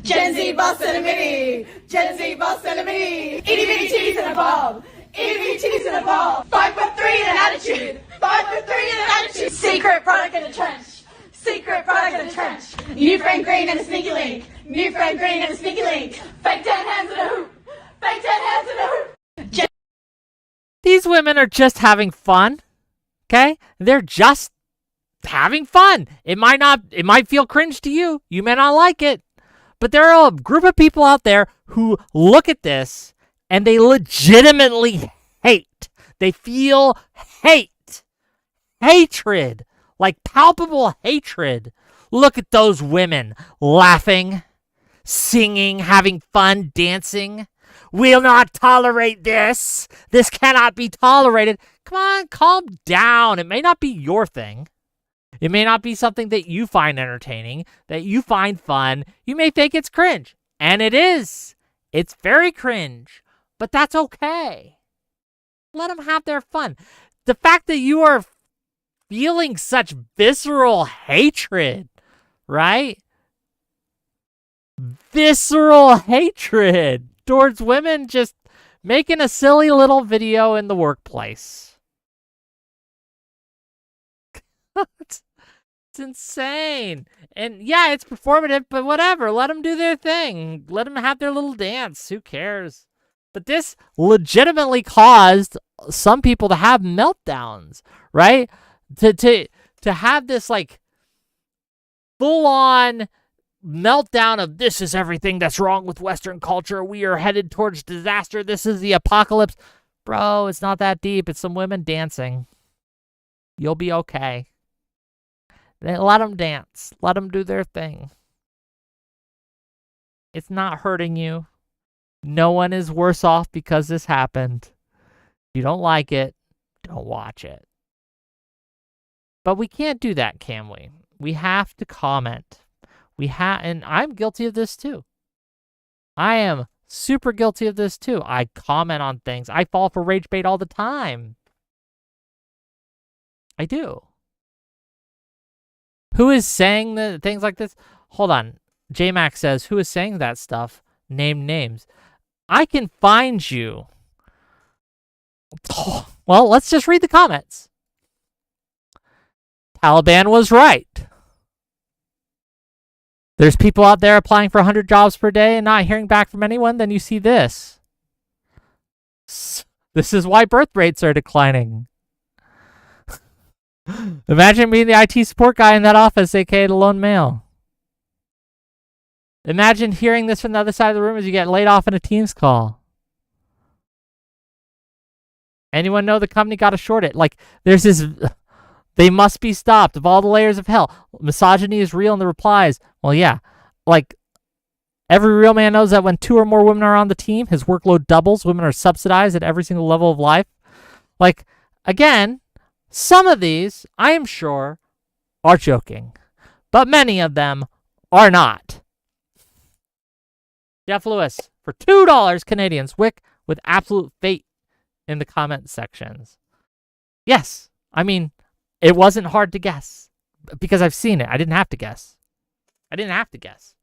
Gen Z boss in a mini. Gen Z boss in a mini. Itty bitty titties in a ball. Itty bitty titties in a ball. 5'3" in an attitude. 5'3" in an attitude. Secret product in the trench. Secret product in the trench. New friend green and a sneaky link. New friend green and a sneaky link. Fake 10 hands in a hoop. Fake 10 hands in a hoop. These women are just having fun. Okay? They're just having fun. It might feel cringe to you. You may not like it. But there are a group of people out there who look at this and they legitimately hate. They feel hate. Hatred. Like palpable hatred. Look at those women laughing, singing, having fun, dancing. We'll not tolerate this. This cannot be tolerated. Come on, calm down. It may not be your thing. It may not be something that you find entertaining, that you find fun. You may think it's cringe. And it is. It's very cringe. But that's okay. Let them have their fun. The fact that you are feeling such visceral hatred, right? Visceral hatred towards women just making a silly little video in the workplace. It's insane. And yeah, it's performative, but whatever. Let them do their thing. Let them have their little dance. Who cares? But this legitimately caused some people to have meltdowns, right? To have this like full-on meltdown of this is everything that's wrong with Western culture. We are headed towards disaster. This is the apocalypse. Bro, it's not that deep. It's some women dancing. You'll be okay. Let them dance. Let them do their thing. It's not hurting you. No one is worse off because this happened. If you don't like it, don't watch it. But we can't do that, can we? We have to comment. And I'm guilty of this too. I am super guilty of this too. I comment on things. I fall for rage bait all the time. I do. Who is saying the things like this? Hold on. J-Max says, who is saying that stuff? Name names. I can find you. Well, let's just read the comments. Taliban was right. There's people out there applying for 100 jobs per day and not hearing back from anyone. Then you see this. This is why birth rates are declining. Imagine being the IT support guy in that office, aka the lone male. Imagine hearing this from the other side of the room as you get laid off in a Teams call. Anyone know the company got shorted? Like, there's this... They must be stopped of all the layers of hell. Misogyny is real in the replies. Well, yeah. Like, every real man knows that when 2 or more women are on the team, his workload doubles. Women are subsidized at every single level of life. Like, again, some of these, I am sure, are joking. But many of them are not. Jeff Lewis, for $2 Canadian, Wick with absolute fate in the comment sections. Yes, I mean, it wasn't hard to guess because I've seen it. I didn't have to guess. I didn't have to guess.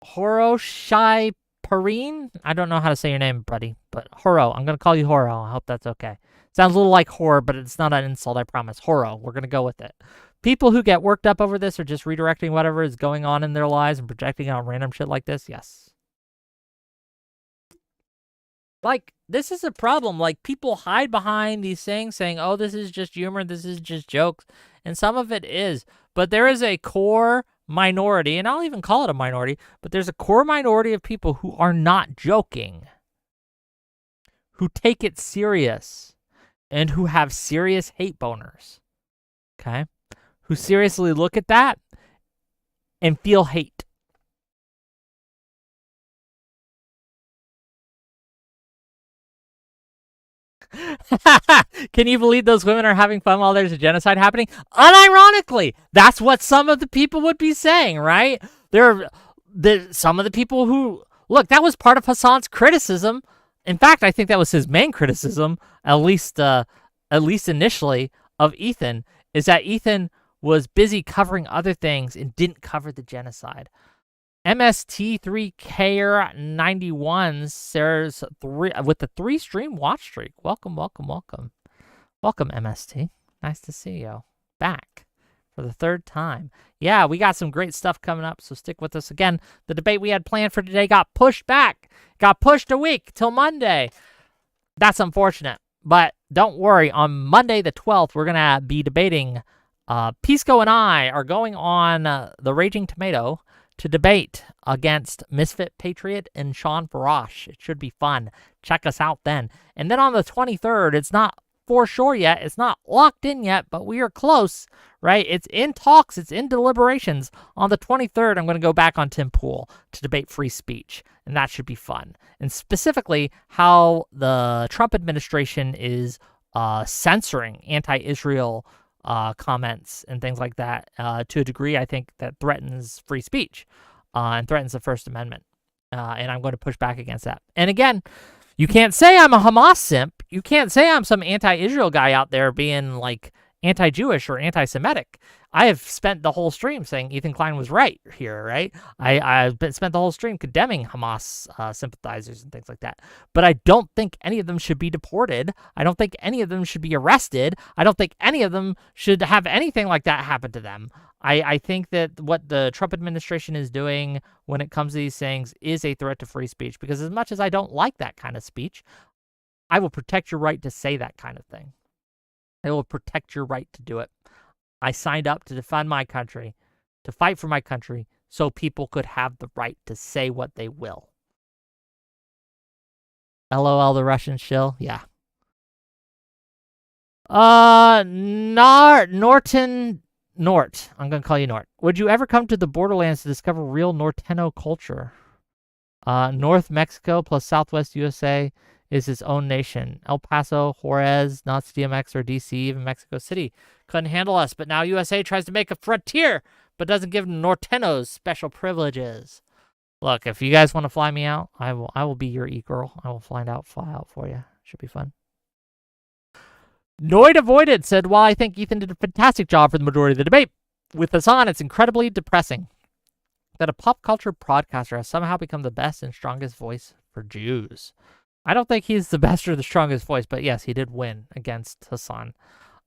Horo Shai Perrine? I don't know how to say your name, buddy, but Horo. I'm going to call you Horo. I hope that's okay. Sounds a little like horror, but it's not an insult, I promise. Horo. We're going to go with it. People who get worked up over this are just redirecting whatever is going on in their lives and projecting it on random shit like this. Yes. Like, this is a problem. Like, people hide behind these things saying, oh, this is just humor, this is just jokes. And some of it is. But there is a core minority, and I'll even call it a minority, but there's a core minority of people who are not joking, who take it serious, and who have serious hate boners. Okay? who seriously look at that and feel hate. Can you believe those women are having fun while there's a genocide happening? Unironically, that's what some of the people would be saying, right? Some of the people who look, that was part of Hasan's criticism. In fact, I think that was his main criticism, at least initially, of Ethan, is that Ethan was busy covering other things and didn't cover the genocide. MST3K91 says with the 3-stream watch streak. Welcome, welcome, welcome. Welcome, MST. Nice to see you back for the 3rd time. Yeah, we got some great stuff coming up, so stick with us. Again, the debate we had planned for today got pushed back. Got pushed a week till Monday. That's unfortunate, but don't worry. On Monday the 12th, we're going to be debating. Pisco and I are going on the Raging Tomato to debate against Misfit Patriot and Sean Farash. It should be fun. Check us out then. And then on the 23rd, it's not for sure yet. It's not locked in yet, but we are close, right? It's in talks. It's in deliberations. On the 23rd, I'm going to go back on Tim Pool to debate free speech, and that should be fun. And specifically, how the Trump administration is censoring anti-Israel comments and things like that to a degree, I think, that threatens free speech and threatens the First Amendment. And I'm going to push back against that. And again, you can't say I'm a Hamas simp. You can't say I'm some anti-Israel guy out there being like anti-Jewish or anti-Semitic. I have spent the whole stream saying Ethan Klein was right here, right? I've spent the whole stream condemning Hamas sympathizers and things like that. But I don't think any of them should be deported. I don't think any of them should be arrested. I don't think any of them should have anything like that happen to them. I think that what the Trump administration is doing when it comes to these things is a threat to free speech, because as much as I don't like that kind of speech, I will protect your right to say that kind of thing. I will protect your right to do it. I signed up to defend my country, to fight for my country, so people could have the right to say what they will. LOL, the Russian shill? Yeah. Nort. I'm going to call you Nort. Would you ever come to the borderlands to discover real Norteno culture? North Mexico plus Southwest USA is its own nation. El Paso, Juarez, not CDMX or DC, even Mexico City couldn't handle us. But now USA tries to make a frontier, but doesn't give Nortenos special privileges. Look, if you guys want to fly me out, I will be your e-girl. I will fly out for you. Should be fun. Noid Avoided said, while I think Ethan did a fantastic job for the majority of the debate, with Hasan, it's incredibly depressing that a pop culture broadcaster has somehow become the best and strongest voice for Jews. I don't think he's the best or the strongest voice, but yes, he did win against Hasan.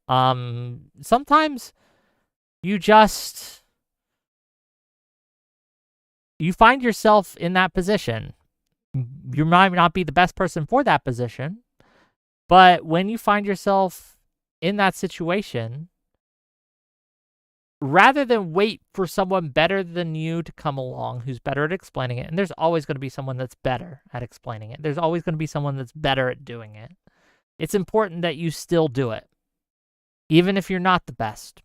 Sometimes you find yourself in that position. You might not be the best person for that position, but when you find yourself in that situation, rather than wait for someone better than you to come along who's better at explaining it, and there's always going to be someone that's better at explaining it. There's always going to be someone that's better at doing it. It's important that you still do it, even if you're not the best.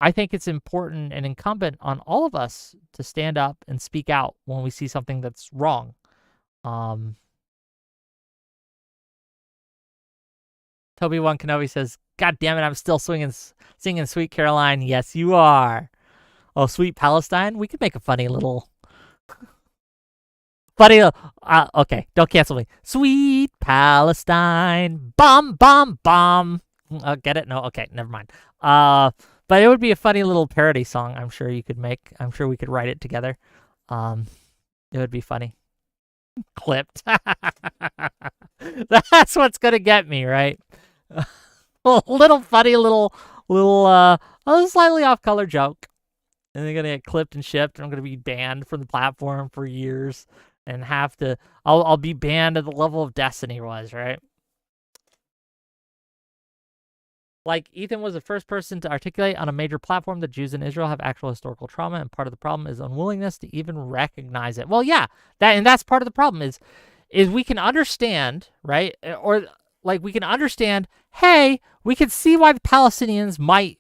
I think it's important and incumbent on all of us to stand up and speak out when we see something that's wrong. Toby1 Kenobi says, God damn it, I'm still singing Sweet Caroline. Yes, you are. Oh, Sweet Palestine? We could make a funny little... okay, don't cancel me. Sweet Palestine. Bomb, bomb, bomb. Get it? No? Okay, never mind. But it would be a funny little parody song I'm sure you could make. I'm sure we could write it together. It would be funny. Clipped. That's what's going to get me, right? A little funny, little slightly off-color joke. And they're going to get clipped and shipped, and I'm going to be banned from the platform for years and have to... I'll be banned at the level of Destiny was, right? Like, Ethan was the first person to articulate on a major platform that Jews in Israel have actual historical trauma, and part of the problem is unwillingness to even recognize it. Well, yeah, that's part of the problem is we can understand, right? Or like we can understand, hey, we can see why the Palestinians might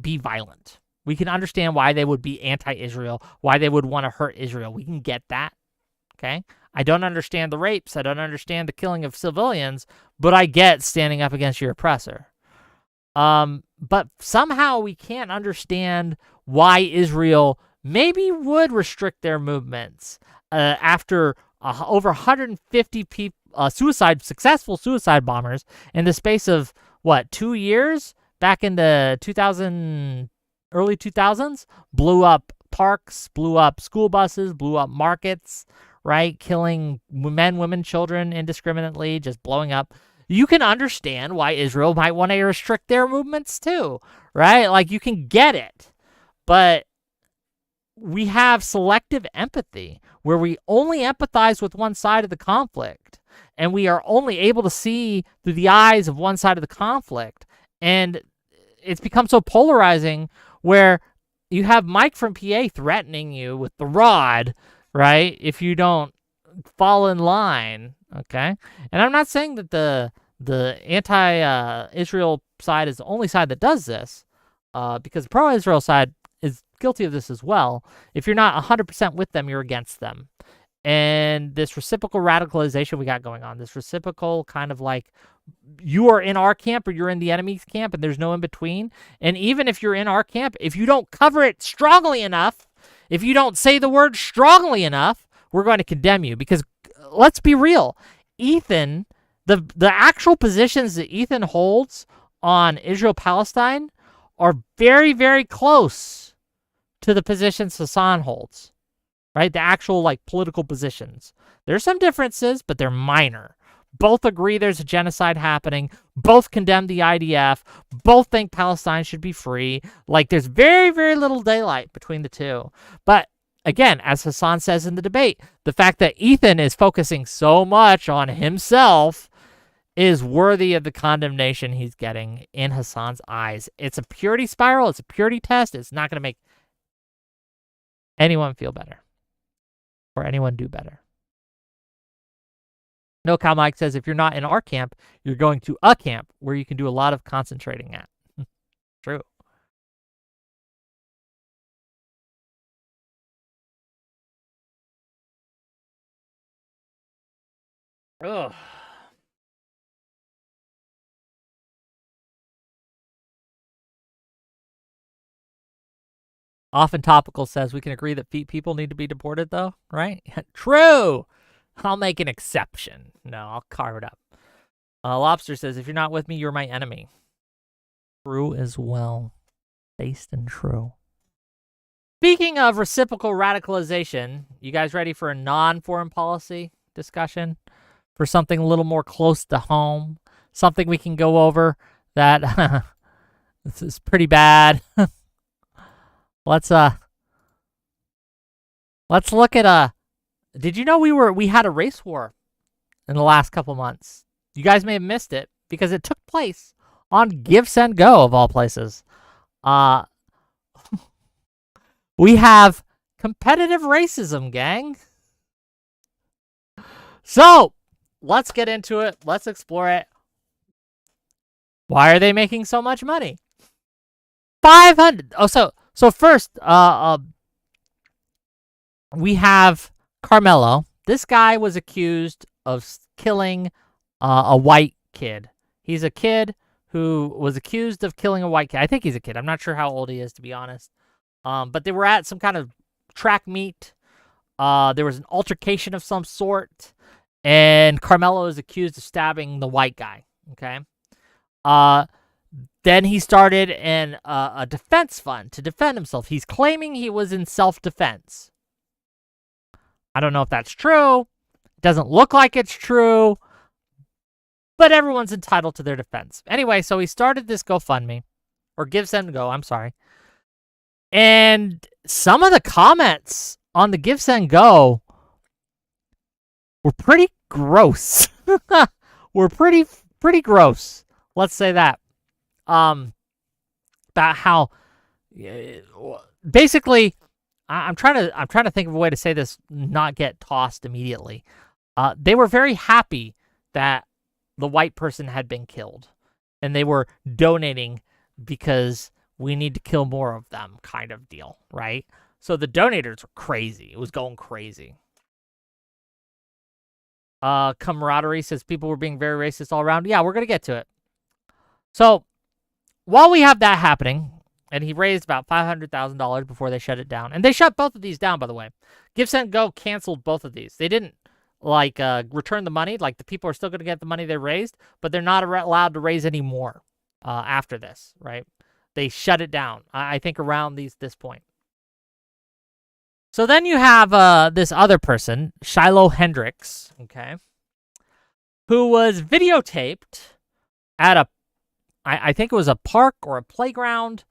be violent. We can understand why they would be anti-Israel, why they would want to hurt Israel. We can get that, okay? I don't understand the rapes. I don't understand the killing of civilians, but I get standing up against your oppressor. But somehow we can't understand why Israel maybe would restrict their movements after over 150 people, successful suicide bombers in the space of, 2 years? Back in the early 2000s, blew up parks, blew up school buses, blew up markets, right? Killing men, women, children indiscriminately, just blowing up. You can understand why Israel might want to restrict their movements too, right? Like, you can get it. But we have selective empathy where we only empathize with one side of the conflict, and we are only able to see through the eyes of one side of the conflict. And it's become so polarizing where you have Mike from PA threatening you with the rod, right, if you don't fall in line, okay? And I'm not saying that the anti-Israel side is the only side that does this, because the pro-Israel side is guilty of this as well. If you're not 100% with them, you're against them. And this reciprocal radicalization we got going on, this reciprocal kind of like, you are in our camp or you're in the enemy's camp, and there's no in between. And even if you're in our camp, if you don't cover it strongly enough, if you don't say the word strongly enough, we're going to condemn you. Because let's be real, Ethan, the actual positions that Ethan holds on Israel-Palestine are very, very close to the positions Hasan holds, right? The actual like political positions. There's some differences, but they're minor. Both agree there's a genocide happening. Both condemn the IDF. Both think Palestine should be free. Like, there's very, very little daylight between the two. But again, as Hasan says in the debate, the fact that Ethan is focusing so much on himself is worthy of the condemnation he's getting in Hasan's eyes. It's a purity spiral. It's a purity test. It's not going to make anyone feel better or anyone do better. No Cow Mike says, if you're not in our camp, you're going to a camp where you can do a lot of concentrating at. True. Ugh. Often Topical says, we can agree that people need to be deported, though, right? True. I'll make an exception. No, I'll carve it up. Lobster says, if you're not with me, you're my enemy. True as well. Based and true. Speaking of reciprocal radicalization, you guys ready for a non-foreign policy discussion? For something a little more close to home? Something we can go over that this is pretty bad. Let's look at did you know we had a race war in the last couple months? You guys may have missed it because it took place on GiveSendGo of all places. We have competitive racism, gang. So, let's get into it. Let's explore it. Why are they making so much money? 500. Oh, so first, we have Carmelo. This guy was accused of killing a white kid. He's a kid who was accused of killing a white kid. I think he's a kid. I'm not sure how old he is, to be honest. But they were at some kind of track meet. There was an altercation of some sort, and Carmelo is accused of stabbing the white guy. Okay. Then he started a defense fund to defend himself. He's claiming he was in self-defense. I don't know if that's true. It doesn't look like it's true. But everyone's entitled to their defense. Anyway, so he started this GoFundMe. Or GiveSendGo, I'm sorry. And some of the comments on the GiveSendGo were pretty gross. Were pretty gross. Let's say that. About how basically I'm trying to think of a way to say this, not get tossed immediately. They were very happy that the white person had been killed. And they were donating because we need to kill more of them kind of deal, right? So the donators were crazy. It was going crazy. Camaraderie says people were being very racist all around. Yeah, we're going to get to it. So while we have that happening, and he raised about $500,000 before they shut it down. And they shut both of these down, by the way. GiveSendGo canceled both of these. They didn't, return the money. Like, the people are still going to get the money they raised, but they're not allowed to raise any more after this, right? They shut it down, I think, around this point. So then you have this other person, Shiloh Hendricks, okay, who was videotaped at I think it was a park or a playground.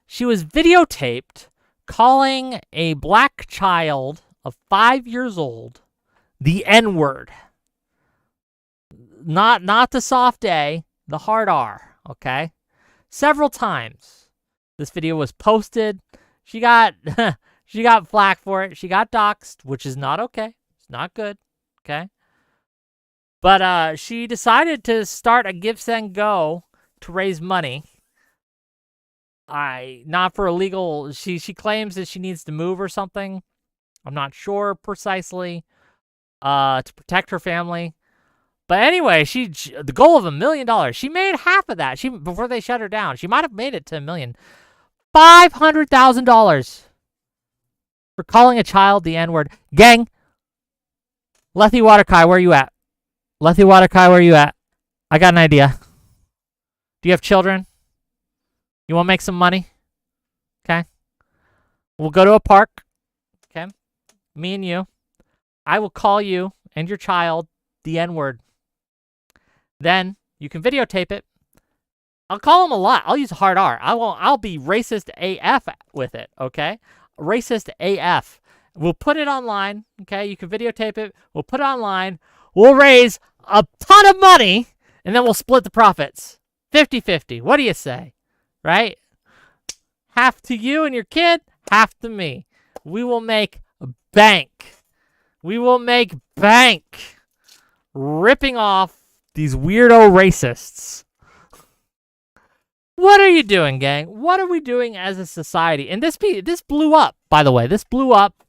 She was videotaped calling a black child of 5 years old the N-word. Not the soft A, the hard R, okay? Several times. This video was posted. She got she got flack for it. She got doxxed, which is not okay. It's not good, okay? But she decided to start a GiveSendGo to raise money. Not for illegal. She claims that she needs to move or something. I'm not sure precisely. To protect her family. But anyway, she the goal of $1 million. She made half of that. Before they shut her down, she might have made it to $1 million. $500,000 for calling a child the N-word. Gang, Lethy Waterkai, where you at? Lethy Waterkai, where you at? I got an idea. Do you have children? You want to make some money? Okay. We'll go to a park. Okay. Me and you. I will call you and your child the N-word. Then you can videotape it. I'll call him a lot. I'll use hard R. I'll be racist AF with it, okay? Racist AF. We'll put it online, okay? You can videotape it. We'll put it online. We'll raise a ton of money, and then we'll split the profits. 50-50. What do you say? Right? Half to you and your kid, half to me. We will make bank. We will make bank ripping off these weirdo racists. What are you doing, gang? What are we doing as a society? And this blew up, by the way. This blew up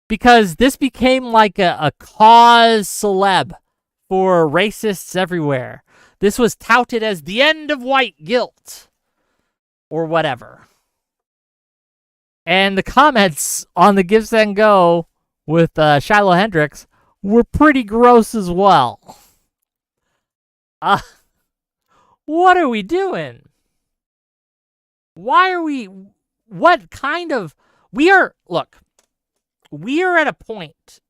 because this became like a cause celeb for racists everywhere. This was touted as the end of white guilt or whatever. And the comments on the GiveSendGo with Shiloh Hendricks were pretty gross as well. What are we doing? Why are we... What kind of... Look, we are at a point,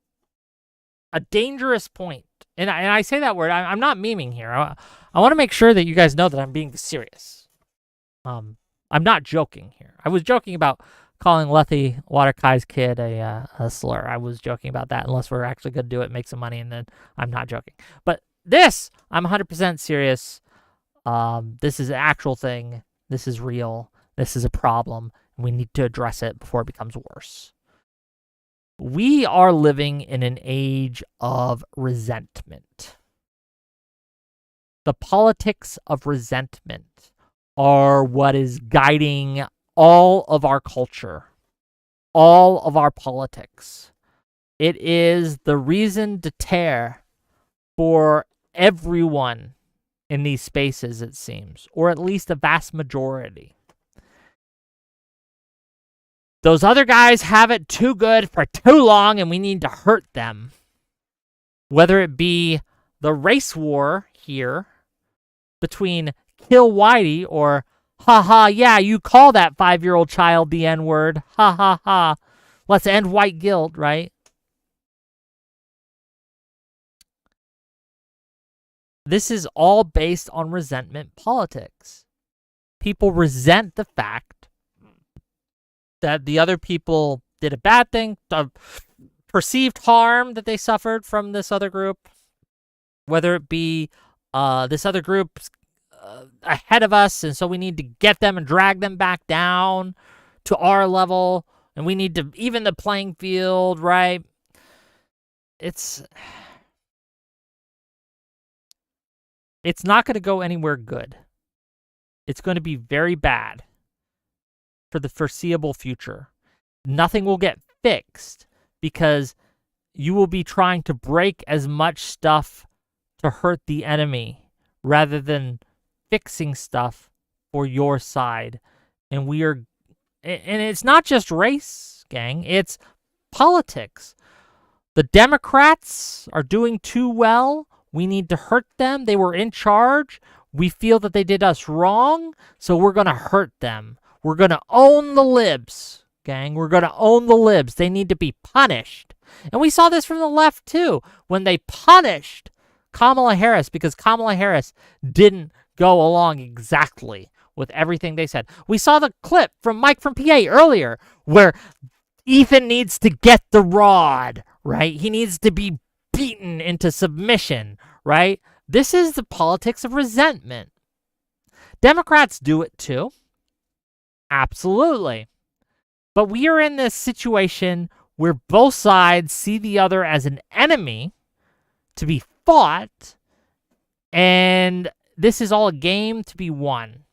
a dangerous point. And I say that word, I'm not memeing here. I want to make sure that you guys know that I'm being serious. I'm not joking here. I was joking about calling Lethy Waterkai's kid a slur. I was joking about that, unless we're actually going to do it, make some money, and then I'm not joking. But this, I'm 100% serious. This is an actual thing. This is real. This is a problem. And we need to address it before it becomes worse. We are living in an age of resentment. The politics of resentment are what is guiding all of our culture, all of our politics. It is the reason to tear for everyone in these spaces, it seems, or at least a vast majority. Those other guys have it too good for too long, and we need to hurt them. Whether it be the race war here between Kill Whitey or ha, yeah, you call that 5-year-old child the N-word. Ha, ha. Let's end white guilt, right? This is all based on resentment politics. People resent the fact that the other people did a bad thing, perceived harm that they suffered from this other group, whether it be this other group's ahead of us, and so we need to get them and drag them back down to our level, and we need to even the playing field, right? it's not going to go anywhere good. It's going to be very bad for the foreseeable future. Nothing will get fixed because you will be trying to break as much stuff to hurt the enemy rather than fixing stuff for your side. And it's not just race, gang, it's politics. The Democrats are doing too well. We need to hurt them. They were in charge. We feel that they did us wrong, so we're going to hurt them. We're going to own the libs, gang. We're going to own the libs. They need to be punished. And we saw this from the left, too, when they punished Kamala Harris because Kamala Harris didn't go along exactly with everything they said. We saw the clip from Mike from PA earlier where Ethan needs to get the rod, right? He needs to be beaten into submission, right? This is the politics of resentment. Democrats do it too. Absolutely. But we are in this situation where both sides see the other as an enemy to be fought, and this is all a game to be won.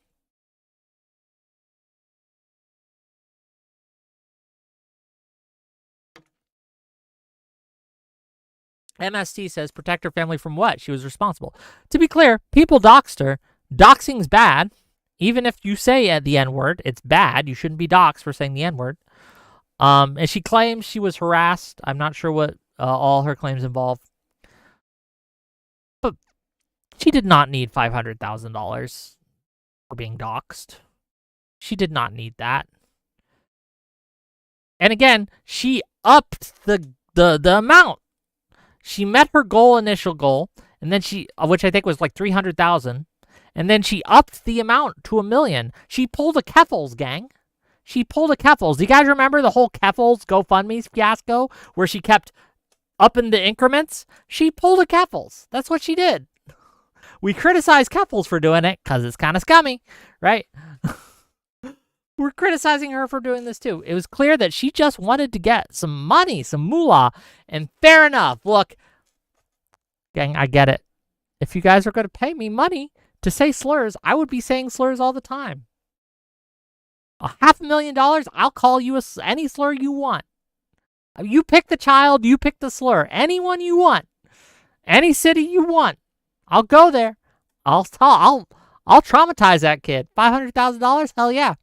MST says, protect her family from what? She was responsible. To be clear, people doxed her. Doxing's bad. Even if you say the N-word, it's bad. You shouldn't be doxed for saying the N-word. And she claims she was harassed. I'm not sure what all her claims involve. But she did not need $500,000 for being doxed. She did not need that. And again, she upped the amount. She met her initial goal, and then which I think was like 300,000, and then she upped the amount to $1 million. She pulled a Keffels, gang. She pulled a Keffels. Do you guys remember the whole Keffels GoFundMe fiasco where she kept upping the increments? She pulled a Keffels. That's what she did. We criticize Keffels for doing it because it's kind of scummy, right? We're criticizing her for doing this too. It was clear that she just wanted to get some money, some moolah, and fair enough. Look, gang, I get it. If you guys are going to pay me money to say slurs, I would be saying slurs all the time. $500,000, I'll call you any slur you want. You pick the child, you pick the slur. Anyone you want. Any city you want. I'll go there. I'll traumatize that kid. $500,000? Hell yeah.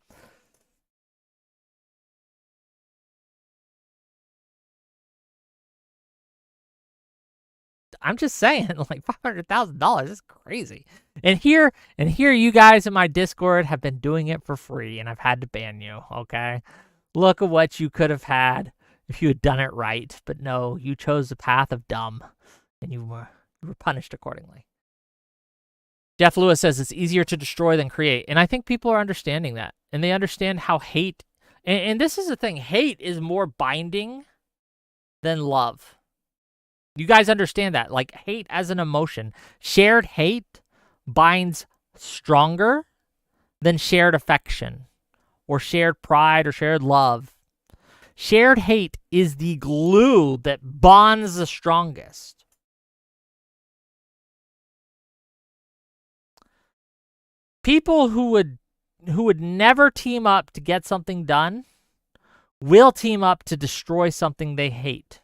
I'm just saying, like $500,000 is crazy. And here you guys in my Discord have been doing it for free, and I've had to ban you, okay? Look at what you could have had if you had done it right. But no, you chose the path of dumb, and you were punished accordingly. Jeff Lewis says it's easier to destroy than create. And I think people are understanding that. And they understand how hate, and this is the thing, hate is more binding than love. You guys understand that? Like, hate as an emotion. Shared hate binds stronger than shared affection or shared pride or shared love. Shared hate is the glue that bonds the strongest. People who would never team up to get something done will team up to destroy something they hate.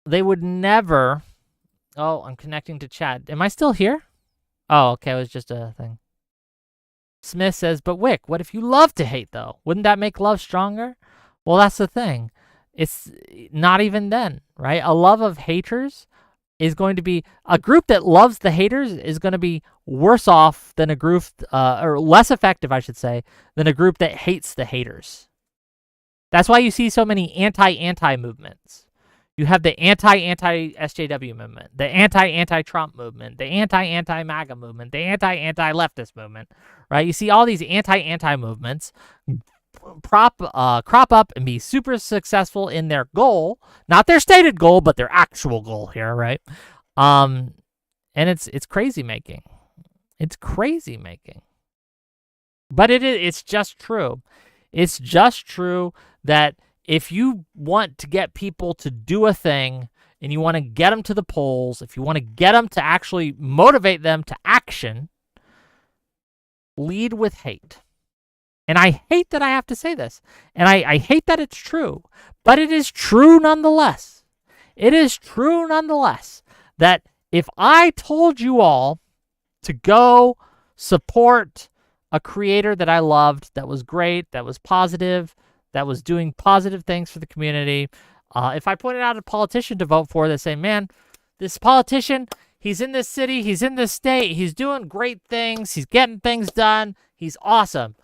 They would never... Oh, I'm connecting to chat. Am I still here? Oh, okay, it was just a thing. Smith says, but Wick, what if you love to hate, though? Wouldn't that make love stronger? Well, that's the thing. It's not even then, right? A love of haters is going to be... A group that loves the haters is going to be worse off than a group... or less effective, I should say, than a group that hates the haters. That's why you see so many anti-anti movements. You have the anti-SJW movement, the anti-Trump movement, the anti-MAGA movement, the anti-leftist movement, right? You see all these anti movements crop up and be super successful in their goal, not their stated goal, but their actual goal here, right? And it's crazy making. It's crazy making. But it's just true. It's just true that if you want to get people to do a thing and you want to get them to the polls, if you want to get them to actually motivate them to action, lead with hate. And I hate that I have to say this. And I hate that it's true. But it is true nonetheless. It is true nonetheless that if I told you all to go support a creator that I loved, that was great, that was positive, that was doing positive things for the community, if I pointed out a politician to vote for that say, man, this politician, he's in this city, he's in this state, he's doing great things, he's getting things done, he's awesome.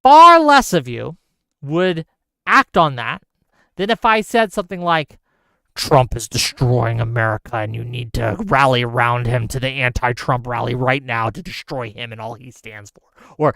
Far less of you would act on that than if I said something like, Trump is destroying America and you need to rally around him to the anti-Trump rally right now to destroy him and all he stands for. Or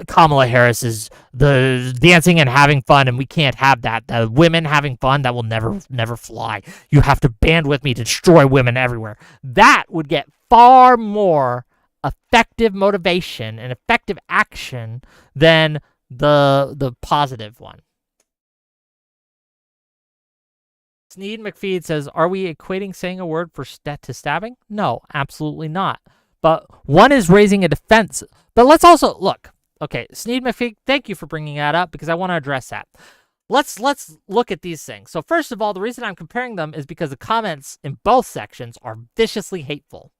Kamala Harris is the dancing and having fun and we can't have that. The women having fun, that will never fly. You have to band with me to destroy women everywhere. That would get far more effective motivation and effective action than the positive one. Sneed McFeed says, are we equating saying a word to stabbing? No, absolutely not. But one is raising a defense. But let's also, look, okay, Sneed McFeed, thank you for bringing that up because I want to address that. Let's look at these things. So first of all, the reason I'm comparing them is because the comments in both sections are viciously hateful.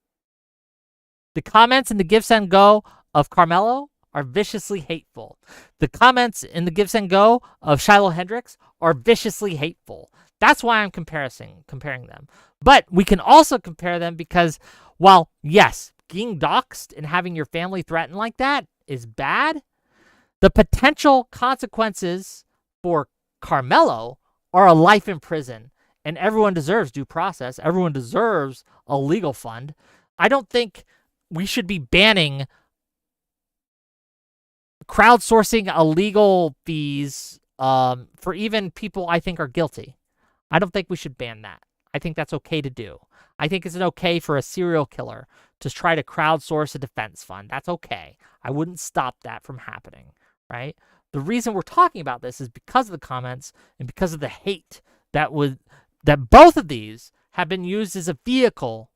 The comments in the GiveSendGo of Carmelo are viciously hateful. The comments in the GiveSendGo of Shiloh Hendricks are viciously hateful. That's why I'm comparing them. But we can also compare them because, while, yes, being doxxed and having your family threatened like that is bad, the potential consequences for Carmelo are a life in prison, and everyone deserves due process. Everyone deserves a legal fund. I don't think we should be banning crowdsourcing illegal fees for even people I think are guilty. I don't think we should ban that. I think that's okay to do. I think it's okay for a serial killer to try to crowdsource a defense fund. That's okay. I wouldn't stop that from happening, right? The reason we're talking about this is because of the comments and because of the hate that both of these have been used as a vehicle,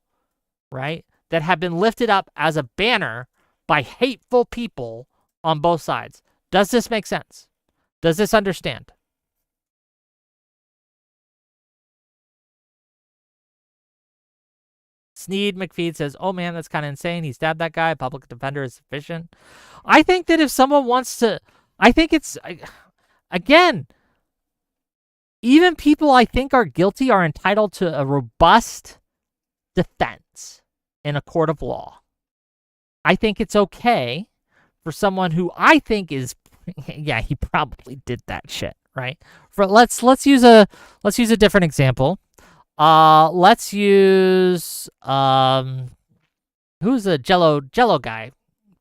right? That have been lifted up as a banner by hateful people on both sides. Does this make sense? Does this understand? Sneed McFeed says, oh man, that's kind of insane. He stabbed that guy. Public defender is sufficient. I think that if someone wants to, I think it's, again, even people I think are guilty are entitled to a robust defense in a court of law. I think it's okay for someone who I think is, yeah, he probably did that shit, right? Let's use a different example. Let's use who's a Jello guy?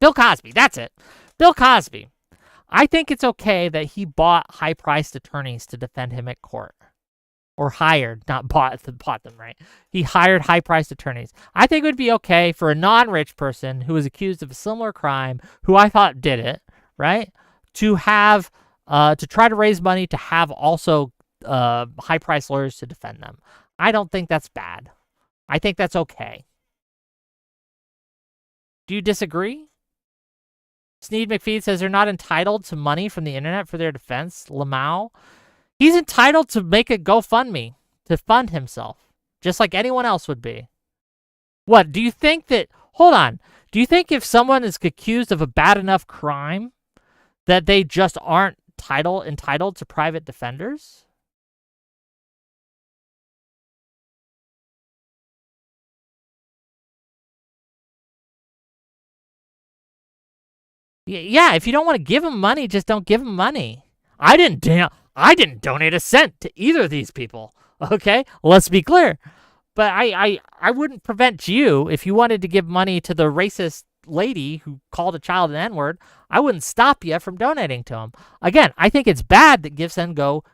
Bill Cosby. That's it. Bill Cosby. I think it's okay that he bought high-priced attorneys to defend him at court. Or hired, not bought them, right? He hired high-priced attorneys. I think it would be okay for a non-rich person who was accused of a similar crime, who I thought did it, right? To have, to try to raise money to have also high-priced lawyers to defend them. I don't think that's bad. I think that's okay. Do you disagree? Sneed McFeed says they're not entitled to money from the internet for their defense. Lamau, he's entitled to make a GoFundMe to fund himself, just like anyone else would be. What, do you think that, hold on, do you think if someone is accused of a bad enough crime that they just aren't entitled to private defenders? Yeah, if you don't want to give them money, just don't give them money. I didn't donate a cent to either of these people. Okay, let's be clear. But I wouldn't prevent you if you wanted to give money to the racist lady who called a child an N-word. I wouldn't stop you from donating to them. Again, I think it's bad that GiveSendGo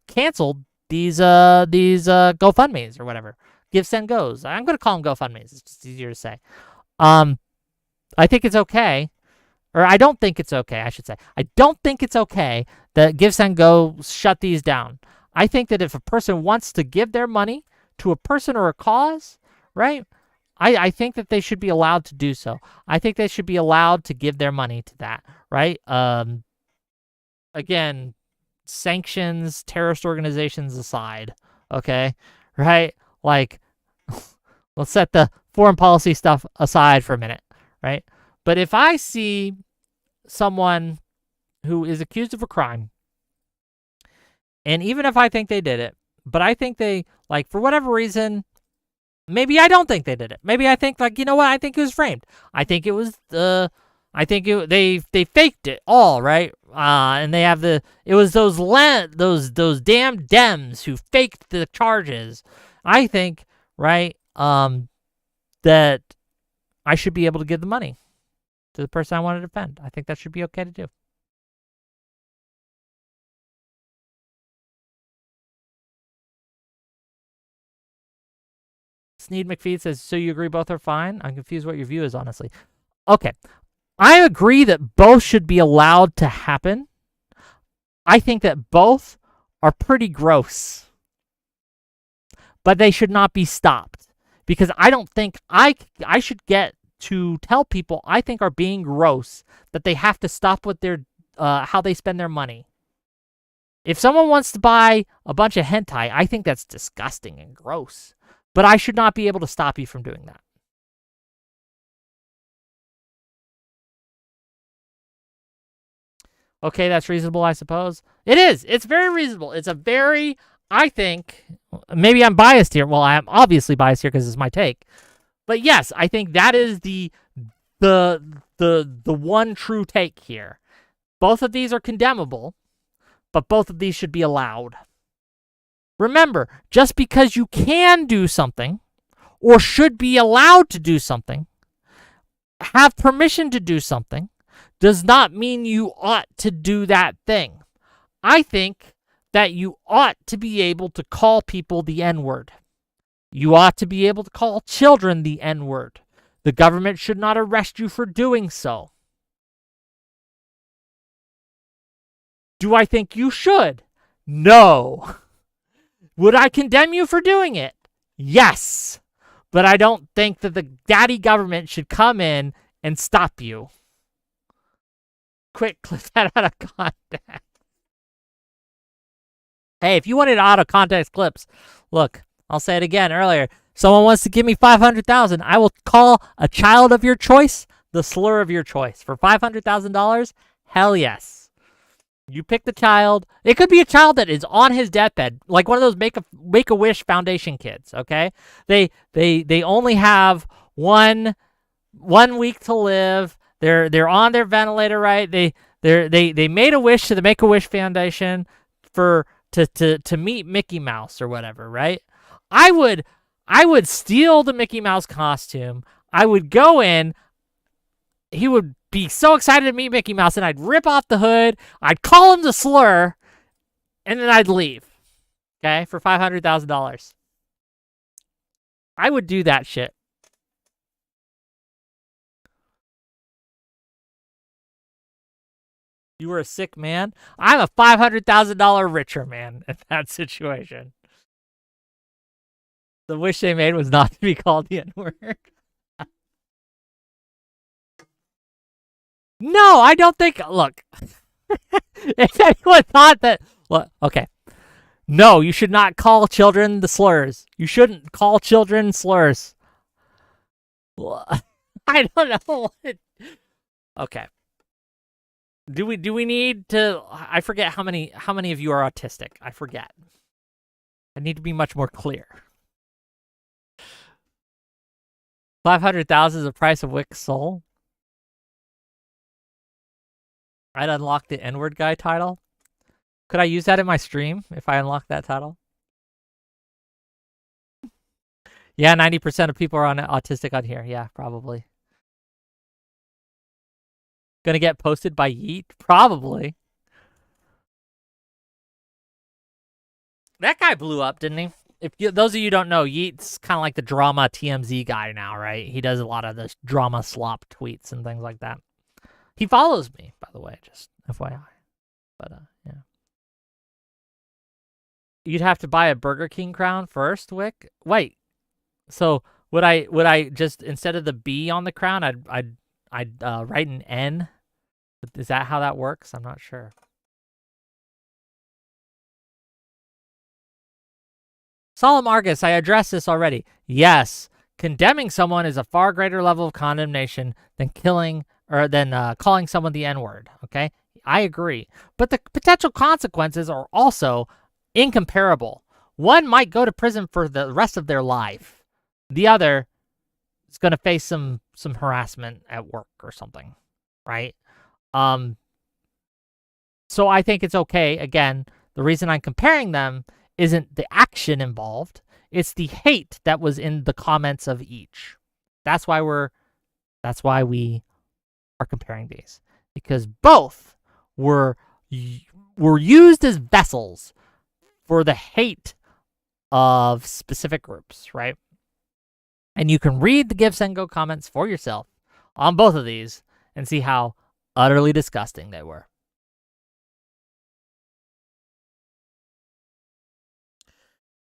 canceled these GoFundMes or whatever. GiveSendGos. I'm going to call them GoFundMes. It's just easier to say. I think it's okay or I don't think it's okay, I should say. I don't think it's okay that GiveSendGo shut these down. I think that if a person wants to give their money to a person or a cause, right, I think that they should be allowed to do so. I think they should be allowed to give their money to that, right? Again, sanctions, terrorist organizations aside, okay, right? Like, let's set the foreign policy stuff aside for a minute, right? But if I see someone who is accused of a crime, and even if I think they did it, but I think they, like, for whatever reason, maybe I don't think they did it. Maybe I think, like, you know what? I think it was framed. I think it was they faked it all, right? And they have it was those damn Dems who faked the charges. I think, right, that I should be able to give the money to the person I want to defend. I think that should be okay to do. Sneed McPhee says, so you agree both are fine? I'm confused what your view is, honestly. Okay. I agree that both should be allowed to happen. I think that both are pretty gross. But they should not be stopped. Because I don't think I should get to tell people I think are being gross that they have to stop with their how they spend their money. If someone wants to buy a bunch of hentai, I think that's disgusting and gross. But I should not be able to stop you from doing that. Okay, that's reasonable, I suppose. It is. It's very reasonable. It's a very, I think, maybe I'm biased here. Well, I am obviously biased here because it's my take. But yes, I think that is the one true take here. Both of these are condemnable, but both of these should be allowed. Remember, just because you can do something or should be allowed to do something, have permission to do something, does not mean you ought to do that thing. I think that you ought to be able to call people the N-word. You ought to be able to call children the N-word. The government should not arrest you for doing so. Do I think you should? No. Would I condemn you for doing it? Yes. But I don't think that the daddy government should come in and stop you. Quick, clip that out of context. Hey, if you wanted out of context clips, look, I'll say it again earlier. Someone wants to give me $500,000. I will call a child of your choice the slur of your choice. For $500,000? Hell yes. You pick the child. It could be a child that is on his deathbed, like one of those Make-A-Wish Foundation kids, okay? They only have one week to live. They're on their ventilator, right? They made a wish to the Make-A-Wish Foundation to meet Mickey Mouse or whatever, right? I would steal the Mickey Mouse costume. I would go in. He would be so excited to meet Mickey Mouse, and I'd rip off the hood. I'd call him the slur, and then I'd leave. Okay, for $500,000. I would do that shit. You were a sick man. I'm a $500,000 richer man in that situation. The wish they made was not to be called the N-word. No, I don't think. Look, if anyone thought that, look, okay. No, you should not call children the slurs. You shouldn't call children slurs. I don't know. Okay. Do we need to? I forget how many of you are autistic. I forget. I need to be much more clear. 500,000 is the price of Wick's soul. I'd unlock the N-word guy title. Could I use that in my stream if I unlock that title? Yeah, 90% of people are on autistic on here. Yeah, probably. Gonna get posted by Yeet? Probably. That guy blew up, didn't he? Those of you who don't know, Yeet's kind of like the drama TMZ guy now, right? He does a lot of this drama slop tweets and things like that. He follows me, by the way, just FYI. But yeah. You'd have to buy a Burger King crown first, Wick. Wait. So would I just, instead of the B on the crown, I'd write an N? Is that how that works? I'm not sure. Solemn Argus, I addressed this already. Yes, condemning someone is a far greater level of condemnation than killing or than calling someone the N-word. Okay, I agree, but the potential consequences are also incomparable. One might go to prison for the rest of their life. The other is going to face some harassment at work or something, right? So I think it's okay. Again, the reason I'm comparing them isn't the action involved, it's the hate that was in the comments of each. That's why we are comparing these, because both were used as vessels for the hate of specific groups, right? And you can read the GiveSendGo comments for yourself on both of these and see how utterly disgusting they were.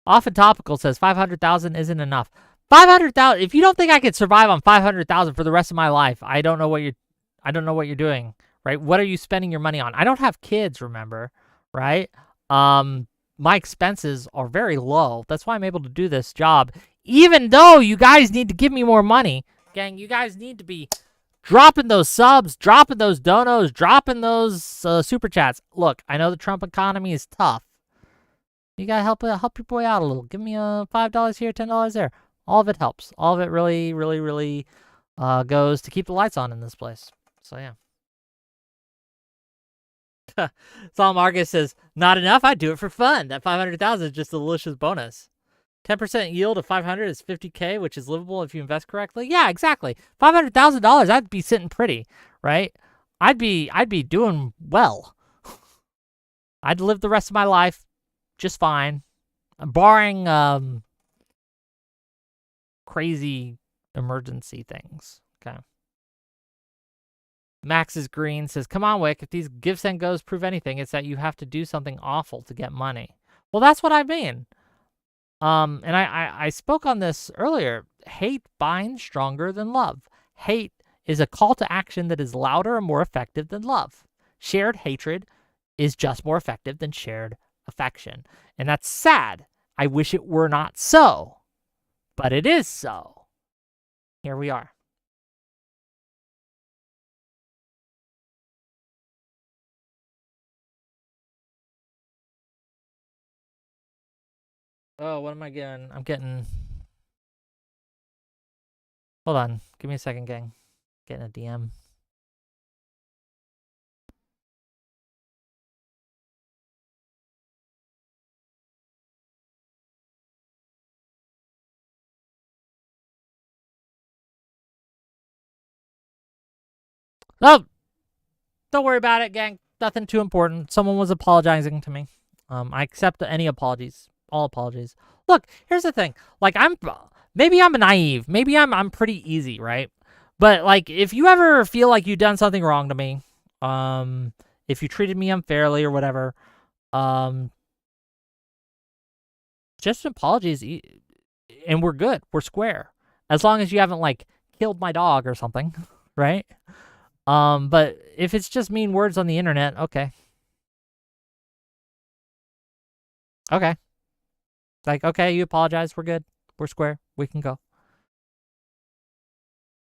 Often Topical says 500,000 isn't enough. 500,000. If you don't think I could survive on 500,000 for the rest of my life, I don't know what you're doing, right? What are you spending your money on? I don't have kids, remember, right? My expenses are very low. That's why I'm able to do this job. Even though you guys need to give me more money, gang, you guys need to be dropping those subs, dropping those donos, dropping those super chats. Look, I know the Trump economy is tough. You gotta help your boy out a little. Give me $5 here, $10 there. All of it helps. All of it really, really, really goes to keep the lights on in this place. So yeah. Saul Marcus says, not enough. I'd do it for fun. That 500,000 is just a delicious bonus. 10% yield of 500 is 50K, which is livable if you invest correctly. Yeah, exactly. $500,000. I'd be sitting pretty, right? I'd be doing well. I'd live the rest of my life just fine, barring crazy emergency things. Okay. Max's Green says, come on, Wick, if these GiveSendGos prove anything, it's that you have to do something awful to get money. Well, that's what I mean. And I spoke on this earlier. Hate binds stronger than love. Hate is a call to action that is louder and more effective than love. Shared hatred is just more effective than shared affection. And that's sad. I wish it were not so. But it is so. Here we are. Oh, what am I getting? I'm getting... Hold on. Give me a second, gang. Getting a DM. Oh! Don't worry about it, gang. Nothing too important. Someone was apologizing to me. I accept any apologies. All apologies. Look, here's the thing. Like, maybe I'm naive. Maybe I'm pretty easy, right? But like, if you ever feel like you've done something wrong to me, if you treated me unfairly or whatever, just apologies, and we're good. We're square. As long as you haven't like killed my dog or something, right? But if it's just mean words on the internet, okay. Okay. Like, okay, you apologize. We're good. We're square. We can go.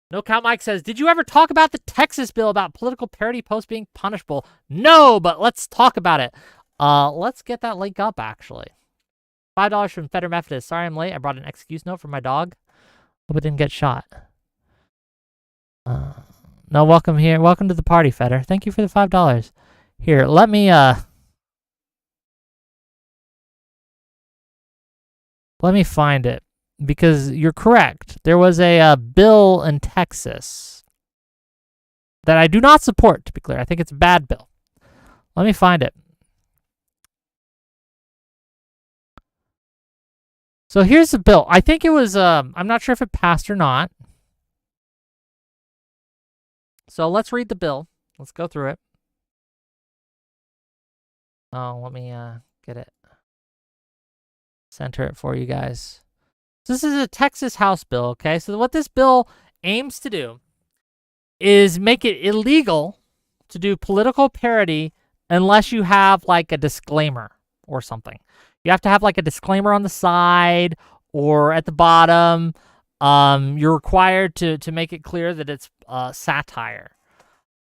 No Count Mike says, did you ever talk about the Texas bill about political parody posts being punishable? No, but let's talk about it. Let's get that link up, actually. $5 from Feder Methodist. Sorry I'm late. I brought an excuse note for my dog. Hope it didn't get shot. No, welcome here. Welcome to the party, Feder. Thank you for the $5. Here, let me find it, because you're correct. There was a bill in Texas that I do not support, to be clear. I think it's a bad bill. Let me find it. So here's the bill. I think it was, I'm not sure if it passed or not. So let's read the bill. Let's go through it. Oh, let me get it. Center it for you guys. This is a Texas House bill, okay? So what this bill aims to do is make it illegal to do political parody unless you have like a disclaimer or something. You have to have like a disclaimer on the side or at the bottom. You're required to make it clear that it's satire.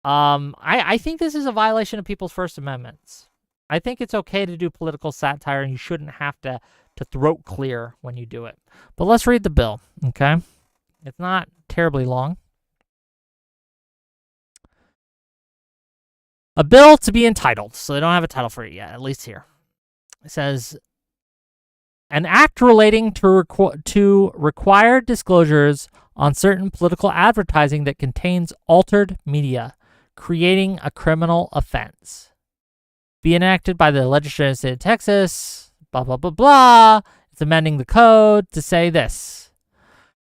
I think this is a violation of people's First Amendments. I think it's okay to do political satire, and you shouldn't have to throat clear when you do it. But let's read the bill, okay? It's not terribly long. A bill to be entitled. So they don't have a title for it yet, at least here. It says, an act relating to required disclosures on certain political advertising that contains altered media, creating a criminal offense. Be enacted by the legislature of the state of Texas, blah, blah, blah, blah. It's amending the code to say this.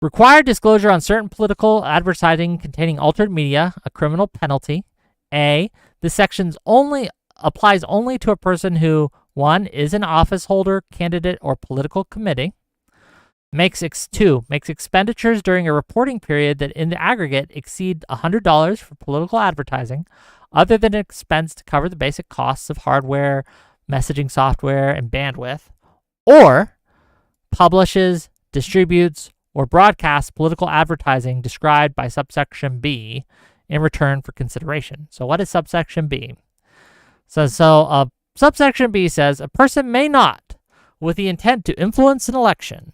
Required disclosure on certain political advertising containing altered media, a criminal penalty. A, this section applies only to a person who, 1, is an office holder, candidate, or political committee. Makes expenditures during a reporting period that in the aggregate exceed $100 for political advertising, other than an expense to cover the basic costs of hardware, messaging software, and bandwidth, or publishes, distributes, or broadcasts political advertising described by subsection B in return for consideration. So what is subsection B? Subsection B says, a person may not, with the intent to influence an election,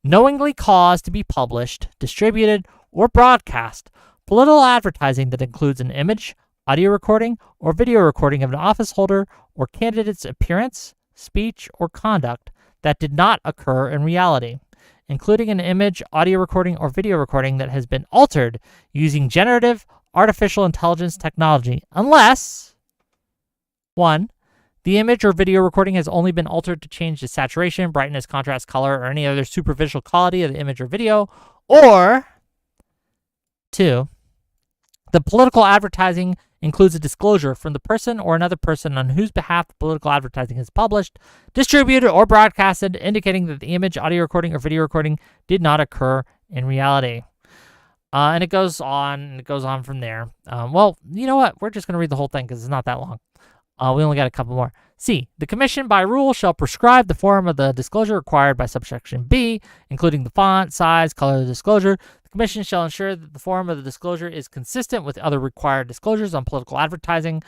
knowingly cause to be published, distributed, or broadcast political advertising that includes an image, audio recording, or video recording of an office holder or candidate's appearance, speech, or conduct that did not occur in reality, including an image, audio recording, or video recording that has been altered using generative artificial intelligence technology, unless 1, the image or video recording has only been altered to change the saturation, brightness, contrast, color, or any other superficial quality of the image or video, or 2, the political advertising includes a disclosure from the person or another person on whose behalf the political advertising is published, distributed, or broadcasted, indicating that the image, audio recording, or video recording did not occur in reality. And it goes on from there. Well, you know what? We're just going to read the whole thing because it's not that long. We only got a couple more. C, the commission by rule shall prescribe the form of the disclosure required by subsection B, including the font, size, color of the disclosure. The commission shall ensure that the form of the disclosure is consistent with other required disclosures on political advertising.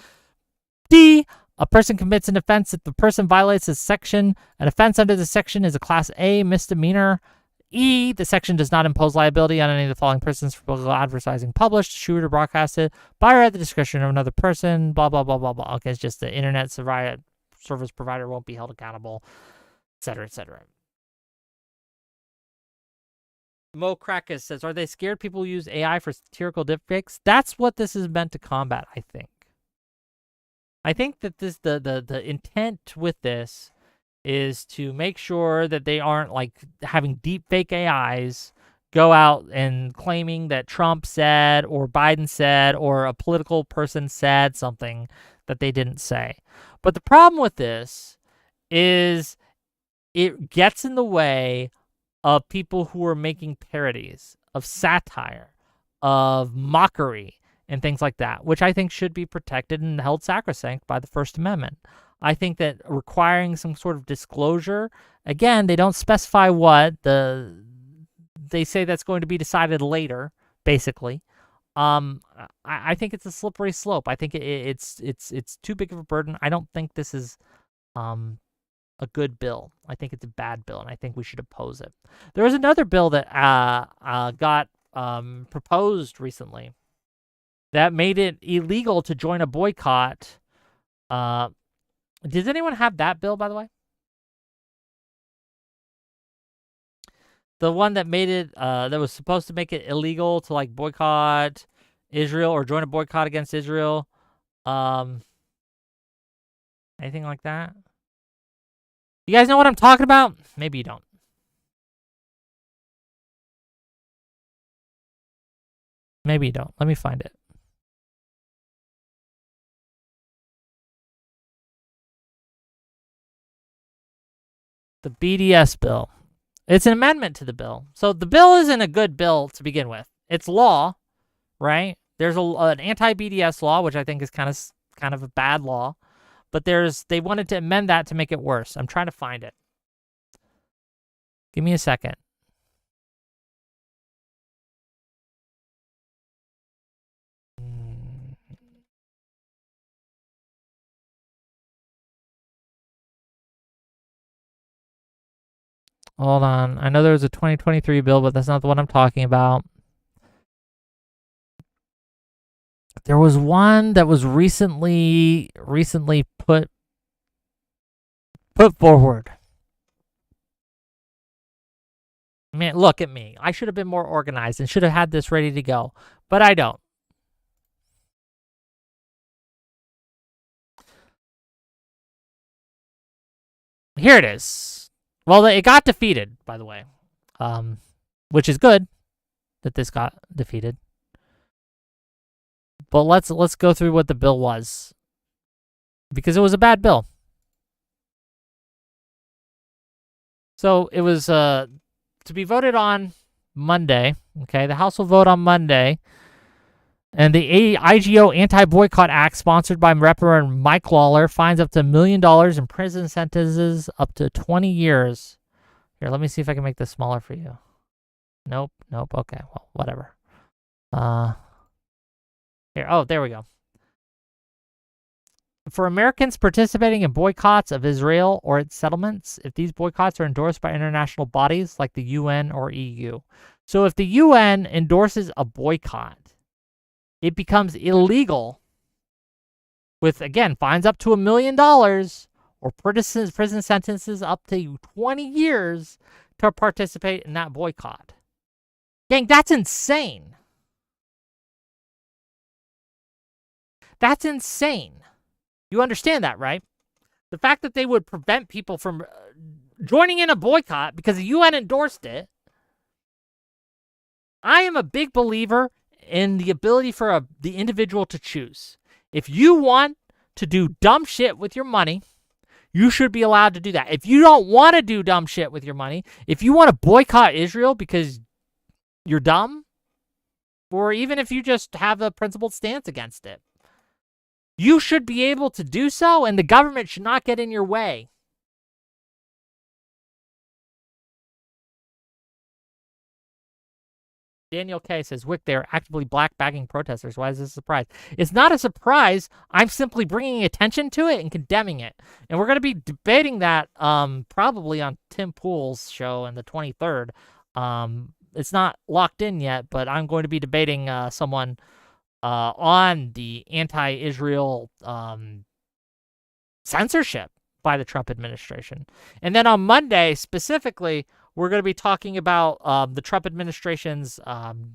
D, a person commits an offense if the person violates this section. An offense under this section is a Class A misdemeanor. E, the section does not impose liability on any of the following persons for political advertising published, distributed, or broadcasted by or at the discretion of another person, blah, blah, blah, blah, blah. Okay, it's just the internet service provider won't be held accountable, etc., etc. Mo Krakus says, are they scared people use AI for satirical deepfakes? That's what this is meant to combat, I think. I think that the intent with this is to make sure that they aren't like having deep fake AIs go out and claiming that Trump said or Biden said or a political person said something that they didn't say. But the problem with this is it gets in the way of people who are making parodies, of satire, of mockery, and things like that, which I think should be protected and held sacrosanct by the First Amendment. I think that requiring some sort of disclosure, again, they don't specify what, they say that's going to be decided later, basically. I think it's a slippery slope. I think it's too big of a burden. I don't think this is a good bill. I think it's a bad bill, and I think we should oppose it. There was another bill that got proposed recently that made it illegal to join a boycott. Does anyone have that bill, by the way? The one that made it, that was supposed to make it illegal to like boycott Israel or join a boycott against Israel. Anything like that? You guys know what I'm talking about? Maybe you don't. Maybe you don't. Let me find it. The BDS bill. It's an amendment to the bill. So the bill isn't a good bill to begin with. It's law, right? There's an anti-BDS law, which I think is kind of a bad law. But they wanted to amend that to make it worse. I'm trying to find it. Give me a second. Hold on. I know there was a 2023 bill, but that's not the one I'm talking about. There was one that was recently put forward. Man, look at me. I should have been more organized and should have had this ready to go, but I don't. Here it is. Well, it got defeated, by the way, which is good that this got defeated. But let's go through what the bill was, because it was a bad bill. So it was to be voted on Monday. Okay, the House will vote on Monday. And the IGO Anti-Boycott Act, sponsored by Representative Mike Lawler, fines up to $1 million and prison sentences up to 20 years. Here, let me see if I can make this smaller for you. Nope. Okay, well, whatever. Here, oh, there we go. For Americans participating in boycotts of Israel or its settlements, if these boycotts are endorsed by international bodies like the UN or EU. So if the UN endorses a boycott, it becomes illegal with, again, fines up to $1 million or prison sentences up to 20 years to participate in that boycott. Gang, that's insane. That's insane. You understand that, right? The fact that they would prevent people from joining in a boycott because the UN endorsed it. I am a big believer in the ability for the individual to choose. If you want to do dumb shit with your money, you should be allowed to do that. If you don't want to do dumb shit with your money, if you want to boycott Israel because you're dumb, or even if you just have a principled stance against it, you should be able to do so, and the government should not get in your way. Daniel K. says, Wick, they are actively black-bagging protesters. Why is this a surprise? It's not a surprise. I'm simply bringing attention to it and condemning it. And we're going to be debating that probably on Tim Pool's show on the 23rd. It's not locked in yet, but I'm going to be debating someone on the anti-Israel censorship by the Trump administration. And then on Monday, specifically, we're going to be talking about the Trump administration's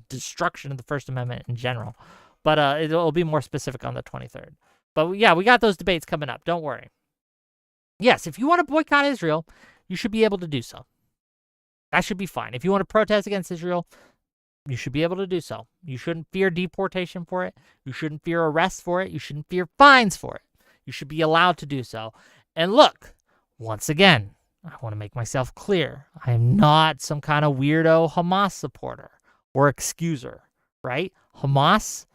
destruction of the First Amendment in general. But it'll be more specific on the 23rd. But yeah, we got those debates coming up. Don't worry. Yes, if you want to boycott Israel, you should be able to do so. That should be fine. If you want to protest against Israel, you should be able to do so. You shouldn't fear deportation for it. You shouldn't fear arrest for it. You shouldn't fear fines for it. You should be allowed to do so. And look, once again, I want to make myself clear. I am not some kind of weirdo Hamas supporter or excuser, right? Hamas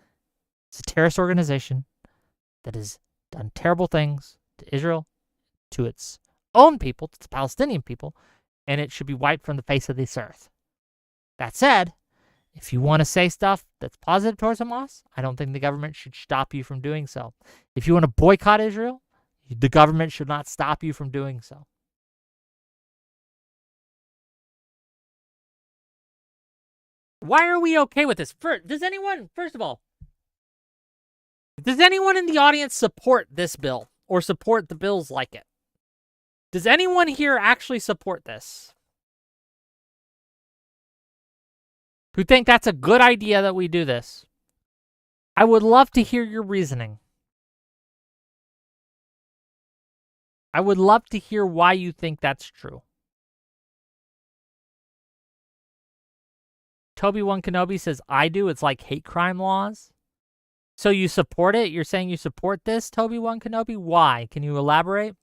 is a terrorist organization that has done terrible things to Israel, to its own people, to the Palestinian people, and it should be wiped from the face of this earth. That said, if you want to say stuff that's positive towards Hamas, I don't think the government should stop you from doing so. If you want to boycott Israel, the government should not stop you from doing so. Why are we okay with this? First of all, does anyone in the audience support this bill or support the bills like it? Does anyone here actually support this? Who think that's a good idea that we do this? I would love to hear your reasoning. I would love to hear why you think that's true. Toby1 Kenobi says, I do. It's like hate crime laws. So you support it? You're saying you support this, Toby1 Kenobi? Why? Can you elaborate?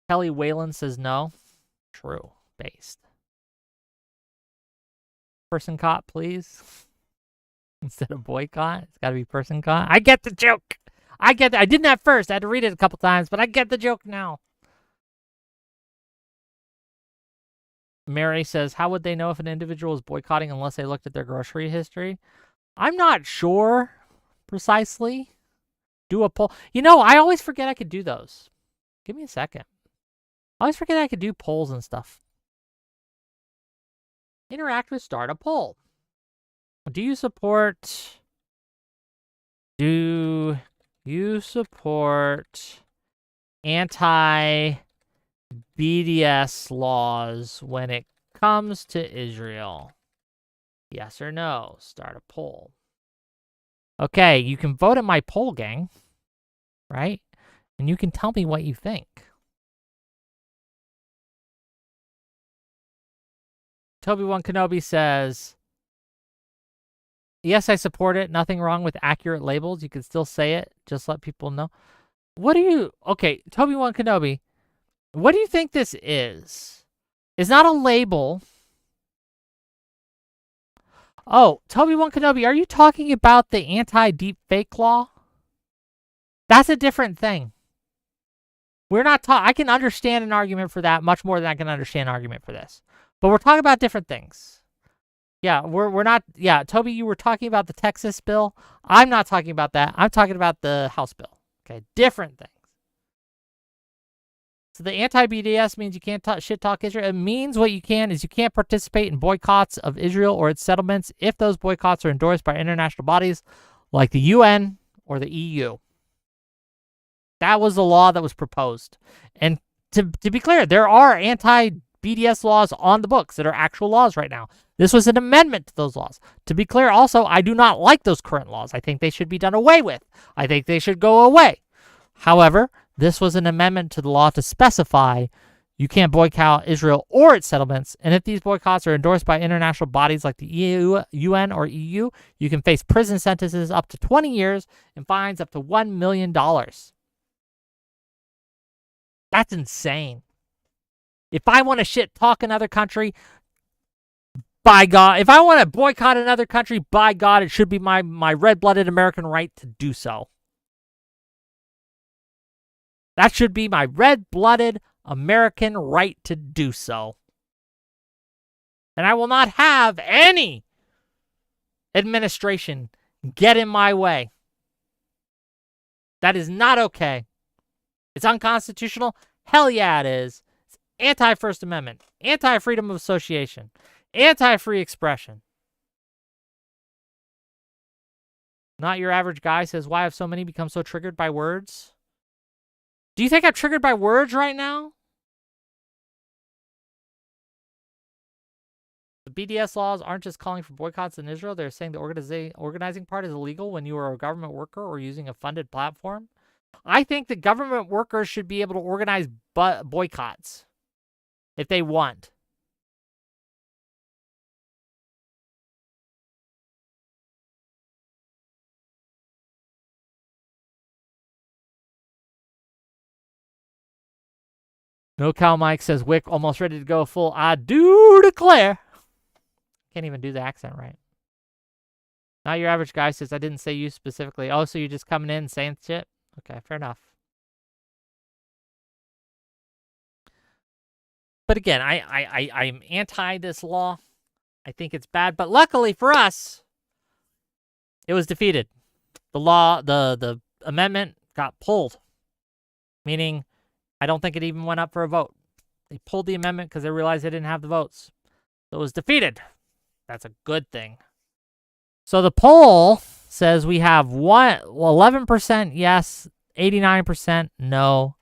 Kelly Whalen says no. True. Based. Person caught, please. Instead of boycott. It's got to be person caught. I get the joke. I get it. I didn't at first. I had to read it a couple times, but I get the joke now. Mary says, how would they know if an individual is boycotting unless they looked at their grocery history? I'm not sure precisely. Do a poll. You know, I always forget I could do those. Give me a second. I always forget I could do polls and stuff. Interact with start a poll. Do you support anti-BDS laws when it comes to Israel? Yes or no? Start a poll. Okay, you can vote at my poll, gang, right? And you can tell me what you think. Toby1 Kenobi says, yes, I support it. Nothing wrong with accurate labels. You can still say it. Just let people know. What do you... Okay, Toby1 Kenobi, what do you think this is? It's not a label. Oh, Toby1 Kenobi, are you talking about the anti-deepfake law? That's a different thing. We're not talking... I can understand an argument for that much more than I can understand an argument for this. But we're talking about different things. Yeah, we're not... Yeah, Toby, you were talking about the Texas bill. I'm not talking about that. I'm talking about the House bill. Okay, different things. So the anti-BDS means you can't shit talk Israel. It means what you can is you can't participate in boycotts of Israel or its settlements if those boycotts are endorsed by international bodies like the UN or the EU. That was the law that was proposed. And to be clear, there are anti-BDS laws on the books that are actual laws right now. This was an amendment to those laws. To be clear, also, I do not like those current laws. I think they should be done away with. I think they should go away. However, this was an amendment to the law to specify you can't boycott Israel or its settlements, and if these boycotts are endorsed by international bodies like the EU, UN, or EU, you can face prison sentences up to 20 years and fines up to $1 million. That's insane. If I want to shit talk another country, by God, if I want to boycott another country, by God, it should be my red-blooded American right to do so. That should be my red-blooded American right to do so. And I will not have any administration get in my way. That is not okay. It's unconstitutional. Hell yeah, it is. It's anti-First Amendment, anti-freedom of association, anti-free expression. Not your average guy says, why have so many become so triggered by words? Do you think I'm triggered by words right now? The BDS laws aren't just calling for boycotts in Israel. They're saying the organizing part is illegal when you are a government worker or using a funded platform. I think the government workers should be able to organize boycotts if they want. No Cow Mike says, Wick almost ready to go full. I do declare. Can't even do the accent right. Not your average guy says, I didn't say you specifically. Oh, so you're just coming in and saying shit? Okay, fair enough. But again, I'm anti this law. I think it's bad. But luckily for us, it was defeated. The law, the amendment got pulled. Meaning, I don't think it even went up for a vote. They pulled the amendment because they realized they didn't have the votes. So it was defeated. That's a good thing. So the poll says we have 11% yes, 89% no.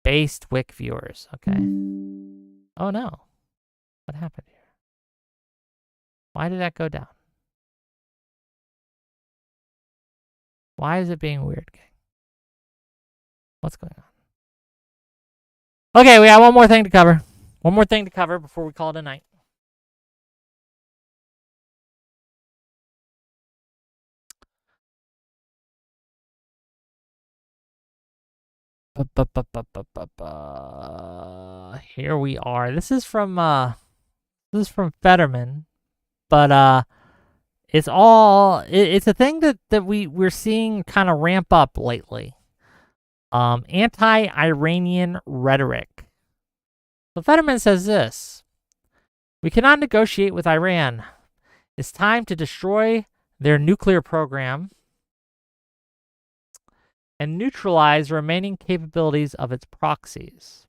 Based Wick viewers. Okay. Oh no. What happened here? Why did that go down? Why is it being weird, gang? What's going on? Okay, we have one more thing to cover. One more thing to cover before we call it a night. Here we are. This is from Fetterman, but it's a thing that we're seeing kind of ramp up lately. Anti-Iranian rhetoric. So Fetterman says this: we cannot negotiate with Iran. It's time to destroy their nuclear program and neutralize remaining capabilities of its proxies.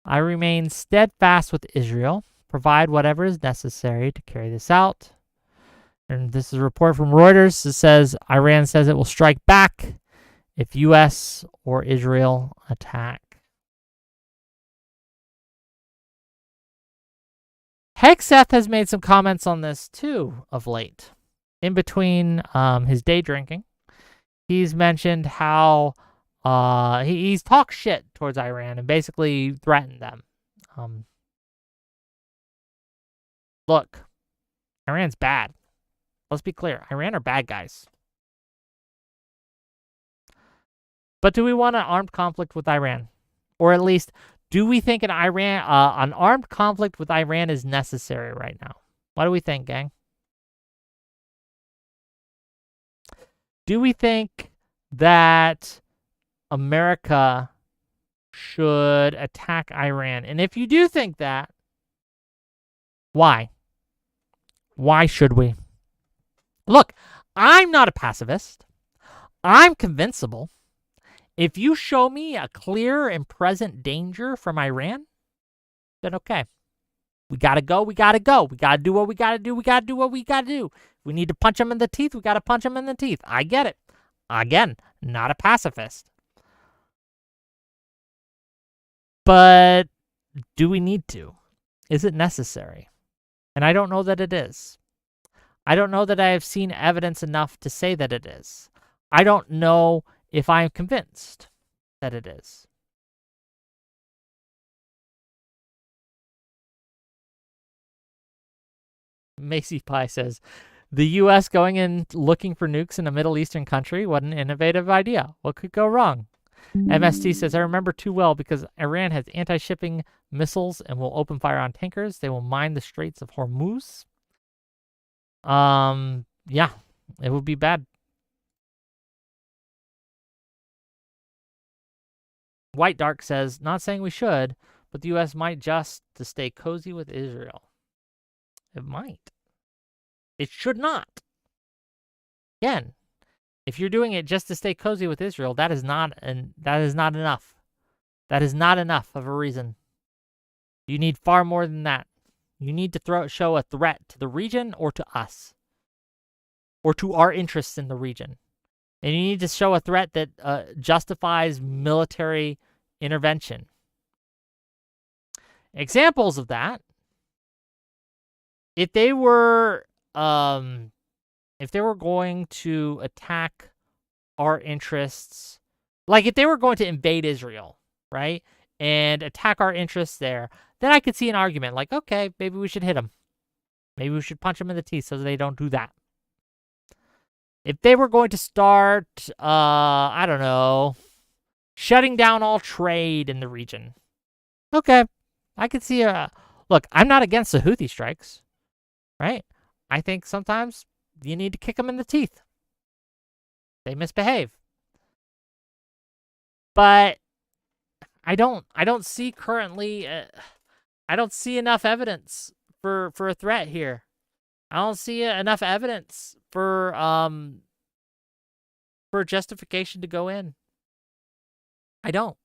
I remain steadfast with Israel, provide whatever is necessary to carry this out. And this is a report from Reuters that says Iran says it will strike back if U.S. or Israel attack. Hegseth has made some comments on this too of late. In between his day drinking, he's mentioned how he's talked shit towards Iran and basically threatened them. Look, Iran's bad. Let's be clear. Iran are bad guys. But do we want an armed conflict with Iran? Or at least, do we think an armed conflict with Iran is necessary right now? What do we think, gang? Do we think that America should attack Iran? And if you do think that, why? Why should we? Look, I'm not a pacifist. I'm convincible. If you show me a clear and present danger from Iran, then okay. We gotta go, we gotta go. We gotta do what we gotta do, we gotta do what we gotta do. We need to punch them in the teeth, we gotta punch them in the teeth. I get it. Again, not a pacifist. But do we need to? Is it necessary? And I don't know that it is. I don't know that I have seen evidence enough to say that it is. I don't know if I am convinced that it is. Macy Pie says, the U.S. going in looking for nukes in a Middle Eastern country? What an innovative idea. What could go wrong? MST says, I remember too well because Iran has anti-shipping missiles and will open fire on tankers. They will mine the Straits of Hormuz. Yeah, it would be bad. White Dark says, not saying we should, but the U.S. might just to stay cozy with Israel. It might. It should not. Again, if you're doing it just to stay cozy with Israel, that is not enough. That is not enough of a reason. You need far more than that. You need to show a threat to the region or to us, or to our interests in the region. And you need to show a threat that justifies military intervention. Examples of that: if they were going to attack our interests, like if they were going to invade Israel, right, and attack our interests there, then I could see an argument like, okay, maybe we should hit them. Maybe we should punch them in the teeth so that they don't do that. If they were going to start, I don't know, shutting down all trade in the region, okay, I could see look, I'm not against the Houthi strikes, right? I think sometimes you need to kick them in the teeth. They misbehave. But I don't see currently, I don't see enough evidence for a threat here. I don't see enough evidence for justification to go in. I don't.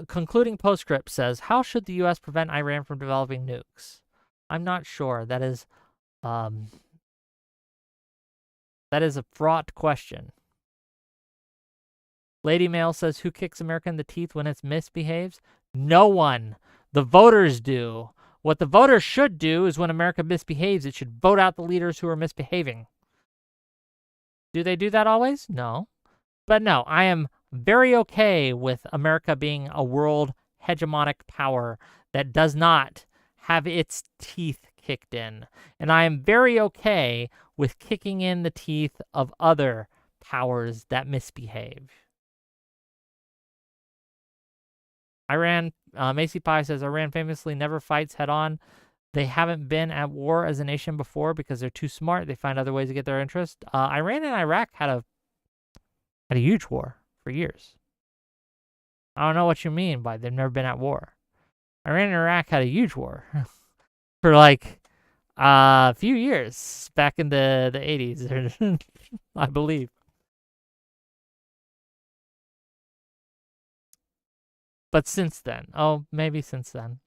Concluding postscript says, how should the U.S. prevent Iran from developing nukes? I'm not sure. That is a fraught question. Lady Mail says, who kicks America in the teeth when it misbehaves? No one. The voters do. What the voters should do is when America misbehaves, it should vote out the leaders who are misbehaving. Do they do that always? No. But no, I am very okay with America being a world hegemonic power that does not have its teeth kicked in. And I am very okay with kicking in the teeth of other powers that misbehave. Iran, Macy Pie says, Iran famously never fights head on. They haven't been at war as a nation before because they're too smart. They find other ways to get their interest. Iran and Iraq had a huge war for years. I don't know what you mean by they've never been at war. Iran and Iraq had a huge war for like a few years back in the 80s, I believe. But since then, maybe since then.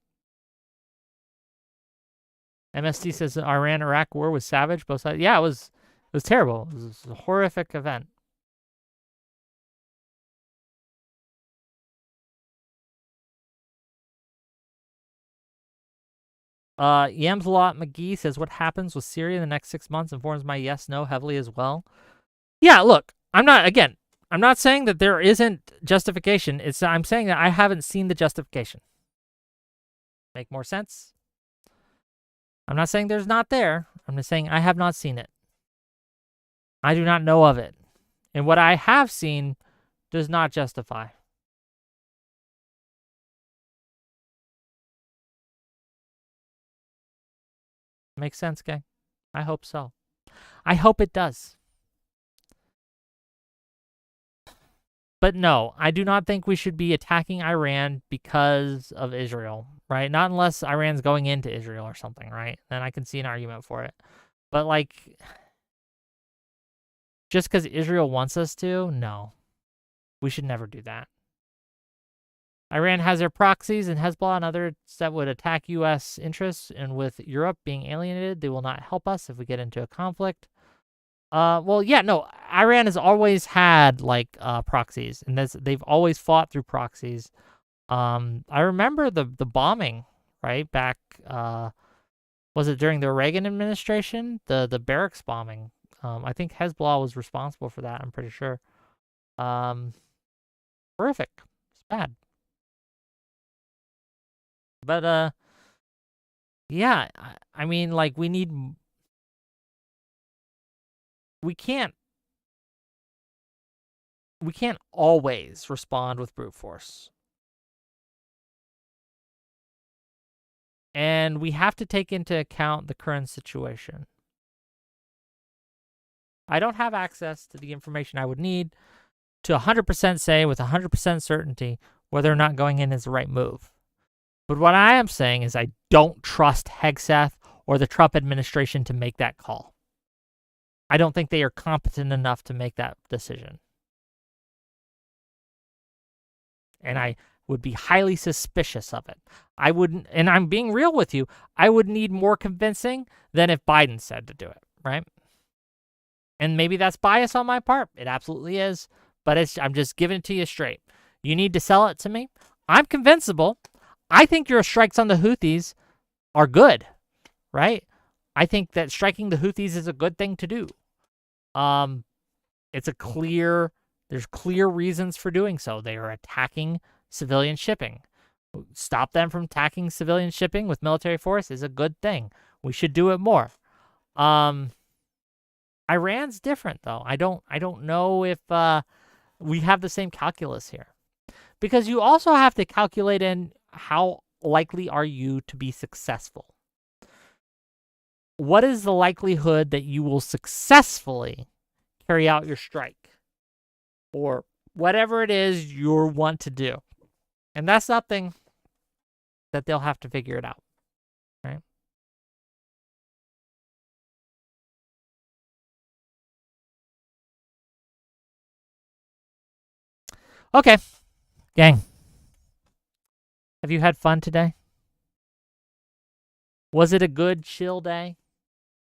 MST says the Iran-Iraq war was savage, both sides. Yeah, it was terrible. It was a horrific event. Yams a lot McGee says, what happens with Syria in the next 6 months informs my yes/no heavily as well. Yeah, look, I'm not saying that there isn't justification. I'm saying that I haven't seen the justification. Make more sense? I'm not saying there's not there. I'm just saying I have not seen it. I do not know of it. And what I have seen does not justify. Makes sense, gang? I hope so. I hope it does. But no, I do not think we should be attacking Iran because of Israel, right? Not unless Iran's going into Israel or something, right? Then I can see an argument for it. But like, just because Israel wants us to, no. We should never do that. Iran has their proxies and Hezbollah and others that would attack U.S. interests, and with Europe being alienated, they will not help us if we get into a conflict. Well, yeah, no, Iran has always had like proxies, and they've always fought through proxies. I remember the bombing, right, back, was it during the Reagan administration? The barracks bombing. I think Hezbollah was responsible for that, I'm pretty sure. Horrific. It's bad. But, yeah, I mean, like, we can't always respond with brute force. And we have to take into account the current situation. I don't have access to the information I would need to 100% say with 100% certainty whether or not going in is the right move. But what I am saying is I don't trust Hegseth or the Trump administration to make that call. I don't think they are competent enough to make that decision. And I would be highly suspicious of it. I wouldn't, and I'm being real with you, I would need more convincing than if Biden said to do it, right? And maybe that's bias on my part. It absolutely is. But I'm just giving it to you straight. You need to sell it to me. I'm convincible. I think your strikes on the Houthis are good, right? I think that striking the Houthis is a good thing to do. There's clear reasons for doing so. They are attacking civilian shipping. Stop them from attacking civilian shipping with military force is a good thing. We should do it more. Iran's different though. I don't know if we have the same calculus here. Because you also have to calculate in how likely are you to be successful. What is the likelihood that you will successfully carry out your strike? Or whatever it is you want to do. And that's something that they'll have to figure it out. Right? Okay. Gang. Have you had fun today? Was it a good chill day?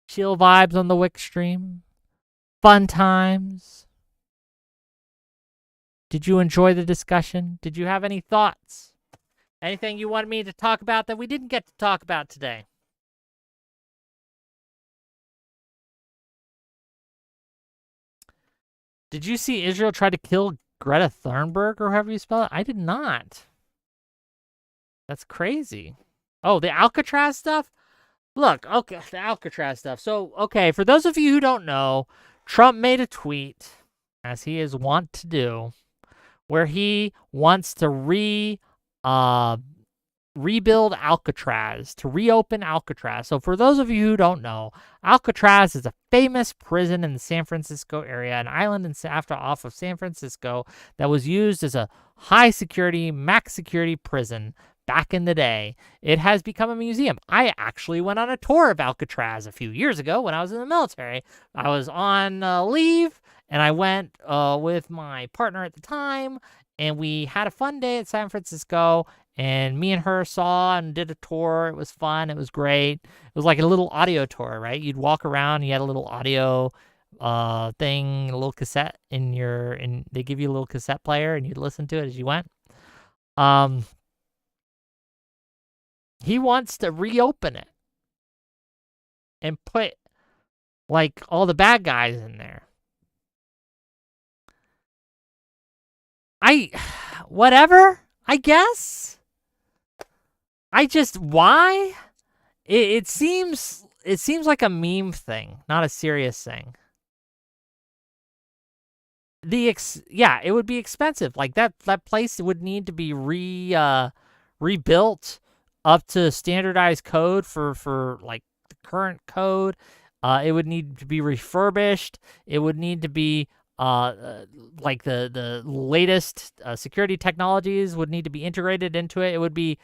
Chill vibes on the Wick stream? Fun times? Did you enjoy the discussion? Did you have any thoughts? Anything you wanted me to talk about that we didn't get to talk about today? Did you see Israel try to kill Greta Thunberg or however you spell it? I did not. That's crazy. Oh, the Alcatraz stuff? Look, okay, the Alcatraz stuff. So, okay, for those of you who don't know, Trump made a tweet as he is wont to do, where he wants to rebuild Alcatraz, to reopen Alcatraz. So for those of you who don't know, Alcatraz is a famous prison in the San Francisco area, an island off of San Francisco that was used as a high security, max security prison back in the day. It has become a museum. I actually went on a tour of Alcatraz a few years ago when I was in the military. I was on leave, and I went with my partner at the time, and we had a fun day at San Francisco. And me and her saw and did a tour. It was fun. It was great. It was like a little audio tour, right? You'd walk around. You had a little audio thing, a little cassette and they give you a little cassette player, and you'd listen to it as you went. He wants to reopen it and put like all the bad guys in there. Whatever, I guess. Why? It seems like a meme thing, not a serious thing. It would be expensive. Like that place would need to be rebuilt up to standardized code for like the current code. It would need to be refurbished. It would need to be like the latest security technologies would need to be integrated into it. It would be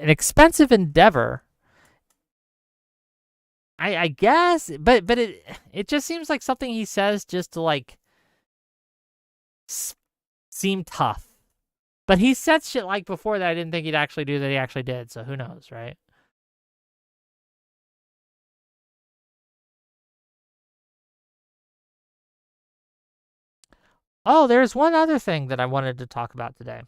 an expensive endeavor, I guess, but it just seems like something he says just to like seem tough. But he said shit like before that I didn't think he'd actually do that he actually did, so who knows, right? Oh, there's one other thing that I wanted to talk about today.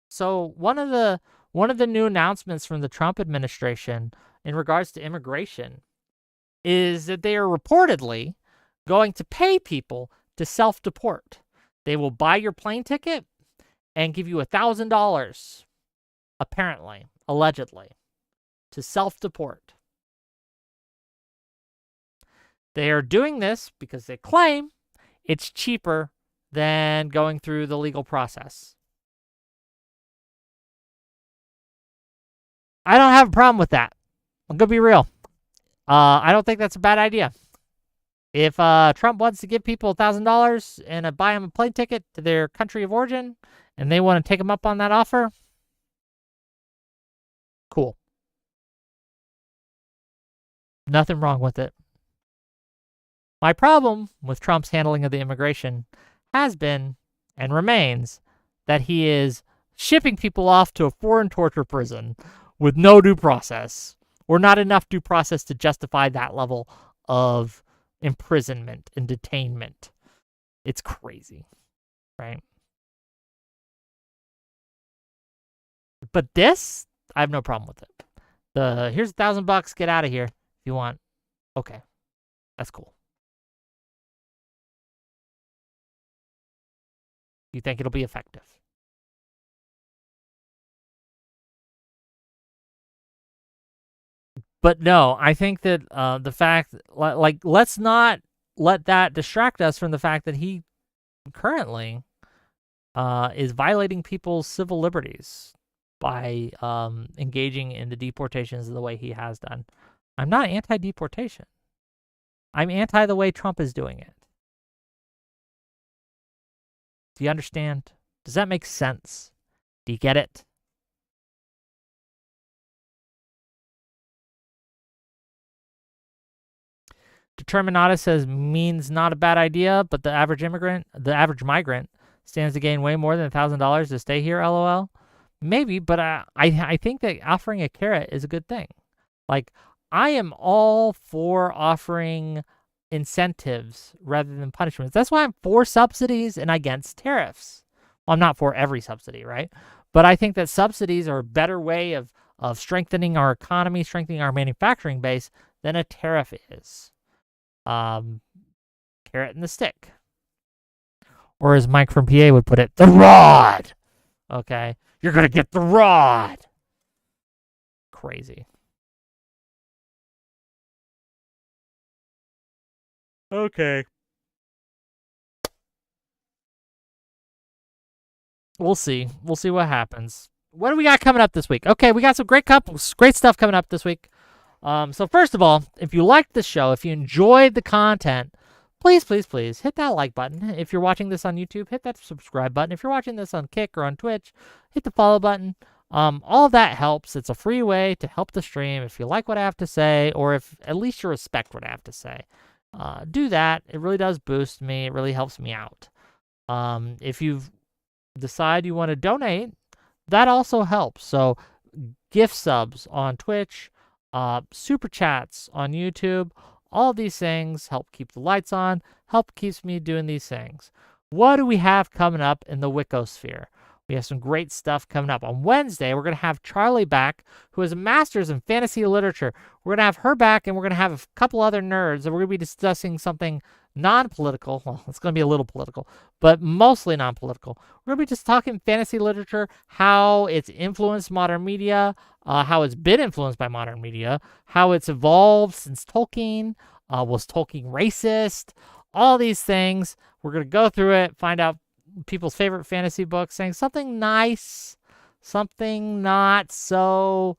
So one of the new announcements from the Trump administration in regards to immigration is that they are reportedly going to pay people to self-deport. They will buy your plane ticket and give you $1,000, apparently, allegedly, to self-deport. They are doing this because they claim it's cheaper than going through the legal process. I don't have a problem with that. I'm going to be real. I don't think that's a bad idea. If Trump wants to give people $1,000 and buy them a plane ticket to their country of origin, and they want to take them up on that offer, cool. Nothing wrong with it. My problem with Trump's handling of the immigration has been and remains that he is shipping people off to a foreign torture prison with no due process, or not enough due process to justify that level of imprisonment and detainment. It's crazy, right? But this, I have no problem with it. Here's $1,000, get out of here if you want. Okay, that's cool. You think it'll be effective? But no, I think that the fact, like, let's not let that distract us from the fact that he currently is violating people's civil liberties by engaging in the deportations the way he has done. I'm not anti-deportation. I'm anti the way Trump is doing it. Do you understand? Does that make sense? Do you get it? Determinata says means not a bad idea, but the average migrant stands to gain way more than $1,000 to stay here, LOL. Maybe, but I think that offering a carrot is a good thing. Like, I am all for offering incentives rather than punishments. That's why I'm for subsidies and against tariffs. Well, I'm not for every subsidy, right? But I think that subsidies are a better way of strengthening our economy, strengthening our manufacturing base than a tariff is. Carrot and the stick. Or as Mike from PA would put it, the rod. Okay? You're going to get the rod. Crazy. Okay. We'll see. We'll see what happens. What do we got coming up this week? Okay, we got some great stuff coming up this week. So first of all, if you liked the show, if you enjoyed the content, please hit that like button. If you're watching this on YouTube, hit that subscribe button. If you're watching this on Kick or on Twitch, hit the follow button. All of that helps. It's a free way to help the stream. If you like what I have to say, or if at least you respect what I have to say, do that. It really does boost me. It really helps me out. If you decide you want to donate, that also helps. So gift subs on Twitch, super chats on YouTube, all of these things help keep the lights on, help keeps me doing these things. What do we have coming up in the Wicosphere? We have some great stuff coming up. On Wednesday, we're going to have Charlie back, who has a master's in fantasy literature. We're going to have her back, and we're going to have a couple other nerds, and we're going to be discussing something non-political. Well, it's going to be a little political, but mostly non-political. We're going to be just talking fantasy literature, how it's influenced modern media, how it's been influenced by modern media, how it's evolved since Tolkien. Was Tolkien racist? All these things. We're going to go through it, find out people's favorite fantasy books, saying something nice, something not so,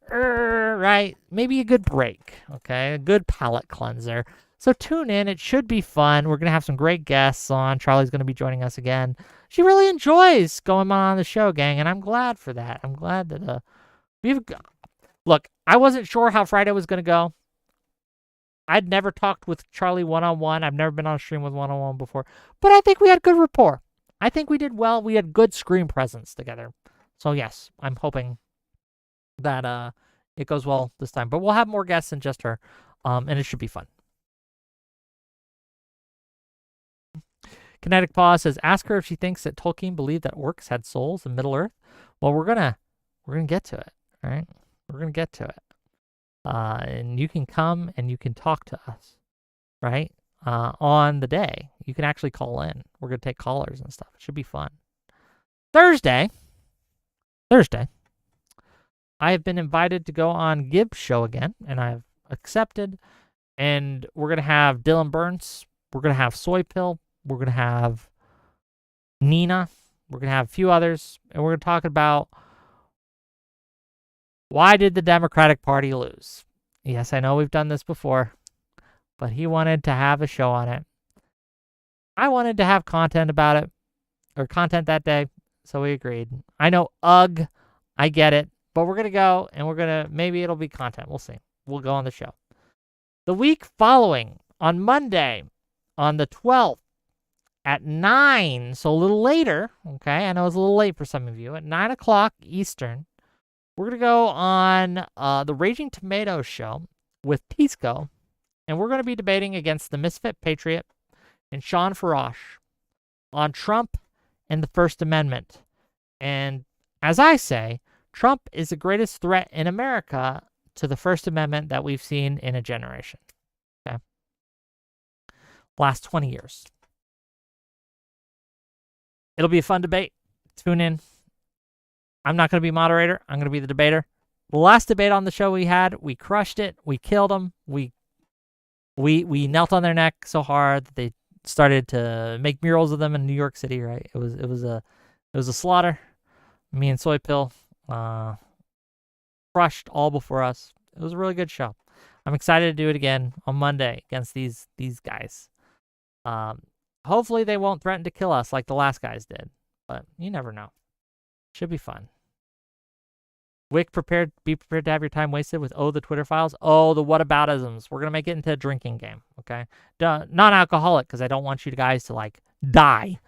right? Maybe a good break, okay? A good palate cleanser. So tune in. It should be fun. We're going to have some great guests on. Charlie's going to be joining us again. She really enjoys going on the show, gang, and I'm glad for that. I'm glad that look, I wasn't sure how Friday was going to go. I'd never talked with Charlie one-on-one. I've never been on a stream with one-on-one before. But I think we had good rapport. I think we did well. We had good screen presence together. So, yes, I'm hoping that it goes well this time. But we'll have more guests than just her, and it should be fun. Kinetic Pause says, ask her if she thinks that Tolkien believed that orcs had souls in Middle-earth. Well, we're gonna get to it, all right? We're going to get to it. And you can come and you can talk to us, right? On the day. You can actually call in. We're going to take callers and stuff. It should be fun. Thursday, I have been invited to go on Gibbs' show again, and I've accepted. And we're going to have Dylan Burns. We're going to have Soy Pill. We're going to have Nina. We're going to have a few others. And we're going to talk about why did the Democratic Party lose? Yes, I know we've done this before, but he wanted to have a show on it. I wanted to have content about it, or content that day, so we agreed. I know, ugh, I get it, but we're going to go, and maybe it'll be content. We'll see. We'll go on the show. The week following, on Monday, on the 12th, at 9, so a little later, okay, I know it's a little late for some of you, at 9 o'clock Eastern, we're going to go on the Raging Tomatoes show with Pisco, and we're going to be debating against the Misfit Patriot and Sean Farash on Trump and the First Amendment. And as I say, Trump is the greatest threat in America to the First Amendment that we've seen in a generation. Okay? Last 20 years. It'll be a fun debate. Tune in. I'm not going to be moderator. I'm going to be the debater. The last debate on the show we had, we crushed it. We killed them. We knelt on their neck so hard that they started to make murals of them in New York City. Right? It was a slaughter. Me and Soy Pill crushed all before us. It was a really good show. I'm excited to do it again on Monday against these guys. Hopefully they won't threaten to kill us like the last guys did, but you never know. Should be fun. Wick, be prepared to have your time wasted with the Twitter files. Oh, the whataboutisms. We're going to make it into a drinking game, okay? Non-alcoholic, because I don't want you guys to, die.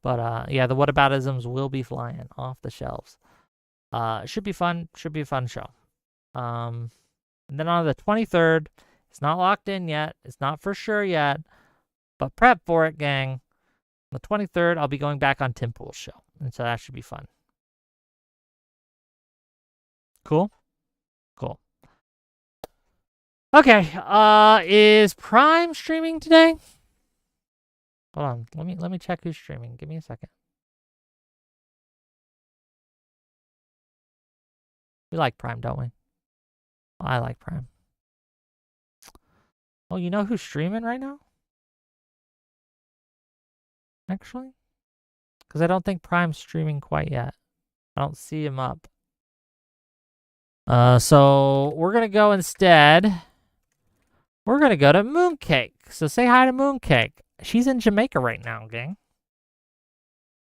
But, yeah, the whataboutisms will be flying off the shelves. Should be fun. Should be a fun show. And then on the 23rd, it's not locked in yet. It's not for sure yet. But prep for it, gang. On the 23rd, I'll be going back on Tim Pool's show. And so that should be fun. Cool? Cool. Okay, is Prime streaming today? Hold on, let me check who's streaming. Give me a second. We like Prime, don't we? I like Prime. Oh, you know who's streaming right now? Actually? because I don't think Prime's streaming quite yet. I don't see him up. So we're gonna go instead. We're gonna go to Mooncake. So say hi to Mooncake. She's in Jamaica right now, gang.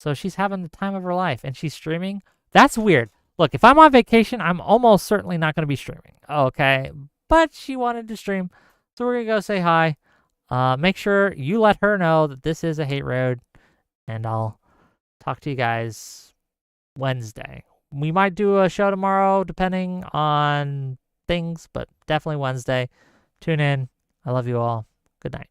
So she's having the time of her life, and she's streaming. That's weird. Look, if I'm on vacation, I'm almost certainly not gonna be streaming. Okay, but she wanted to stream, so we're gonna go say hi. Make sure you let her know that this is a hate road, and I'll talk to you guys Wednesday. We might do a show tomorrow, depending on things, but definitely Wednesday. Tune in. I love you all. Good night.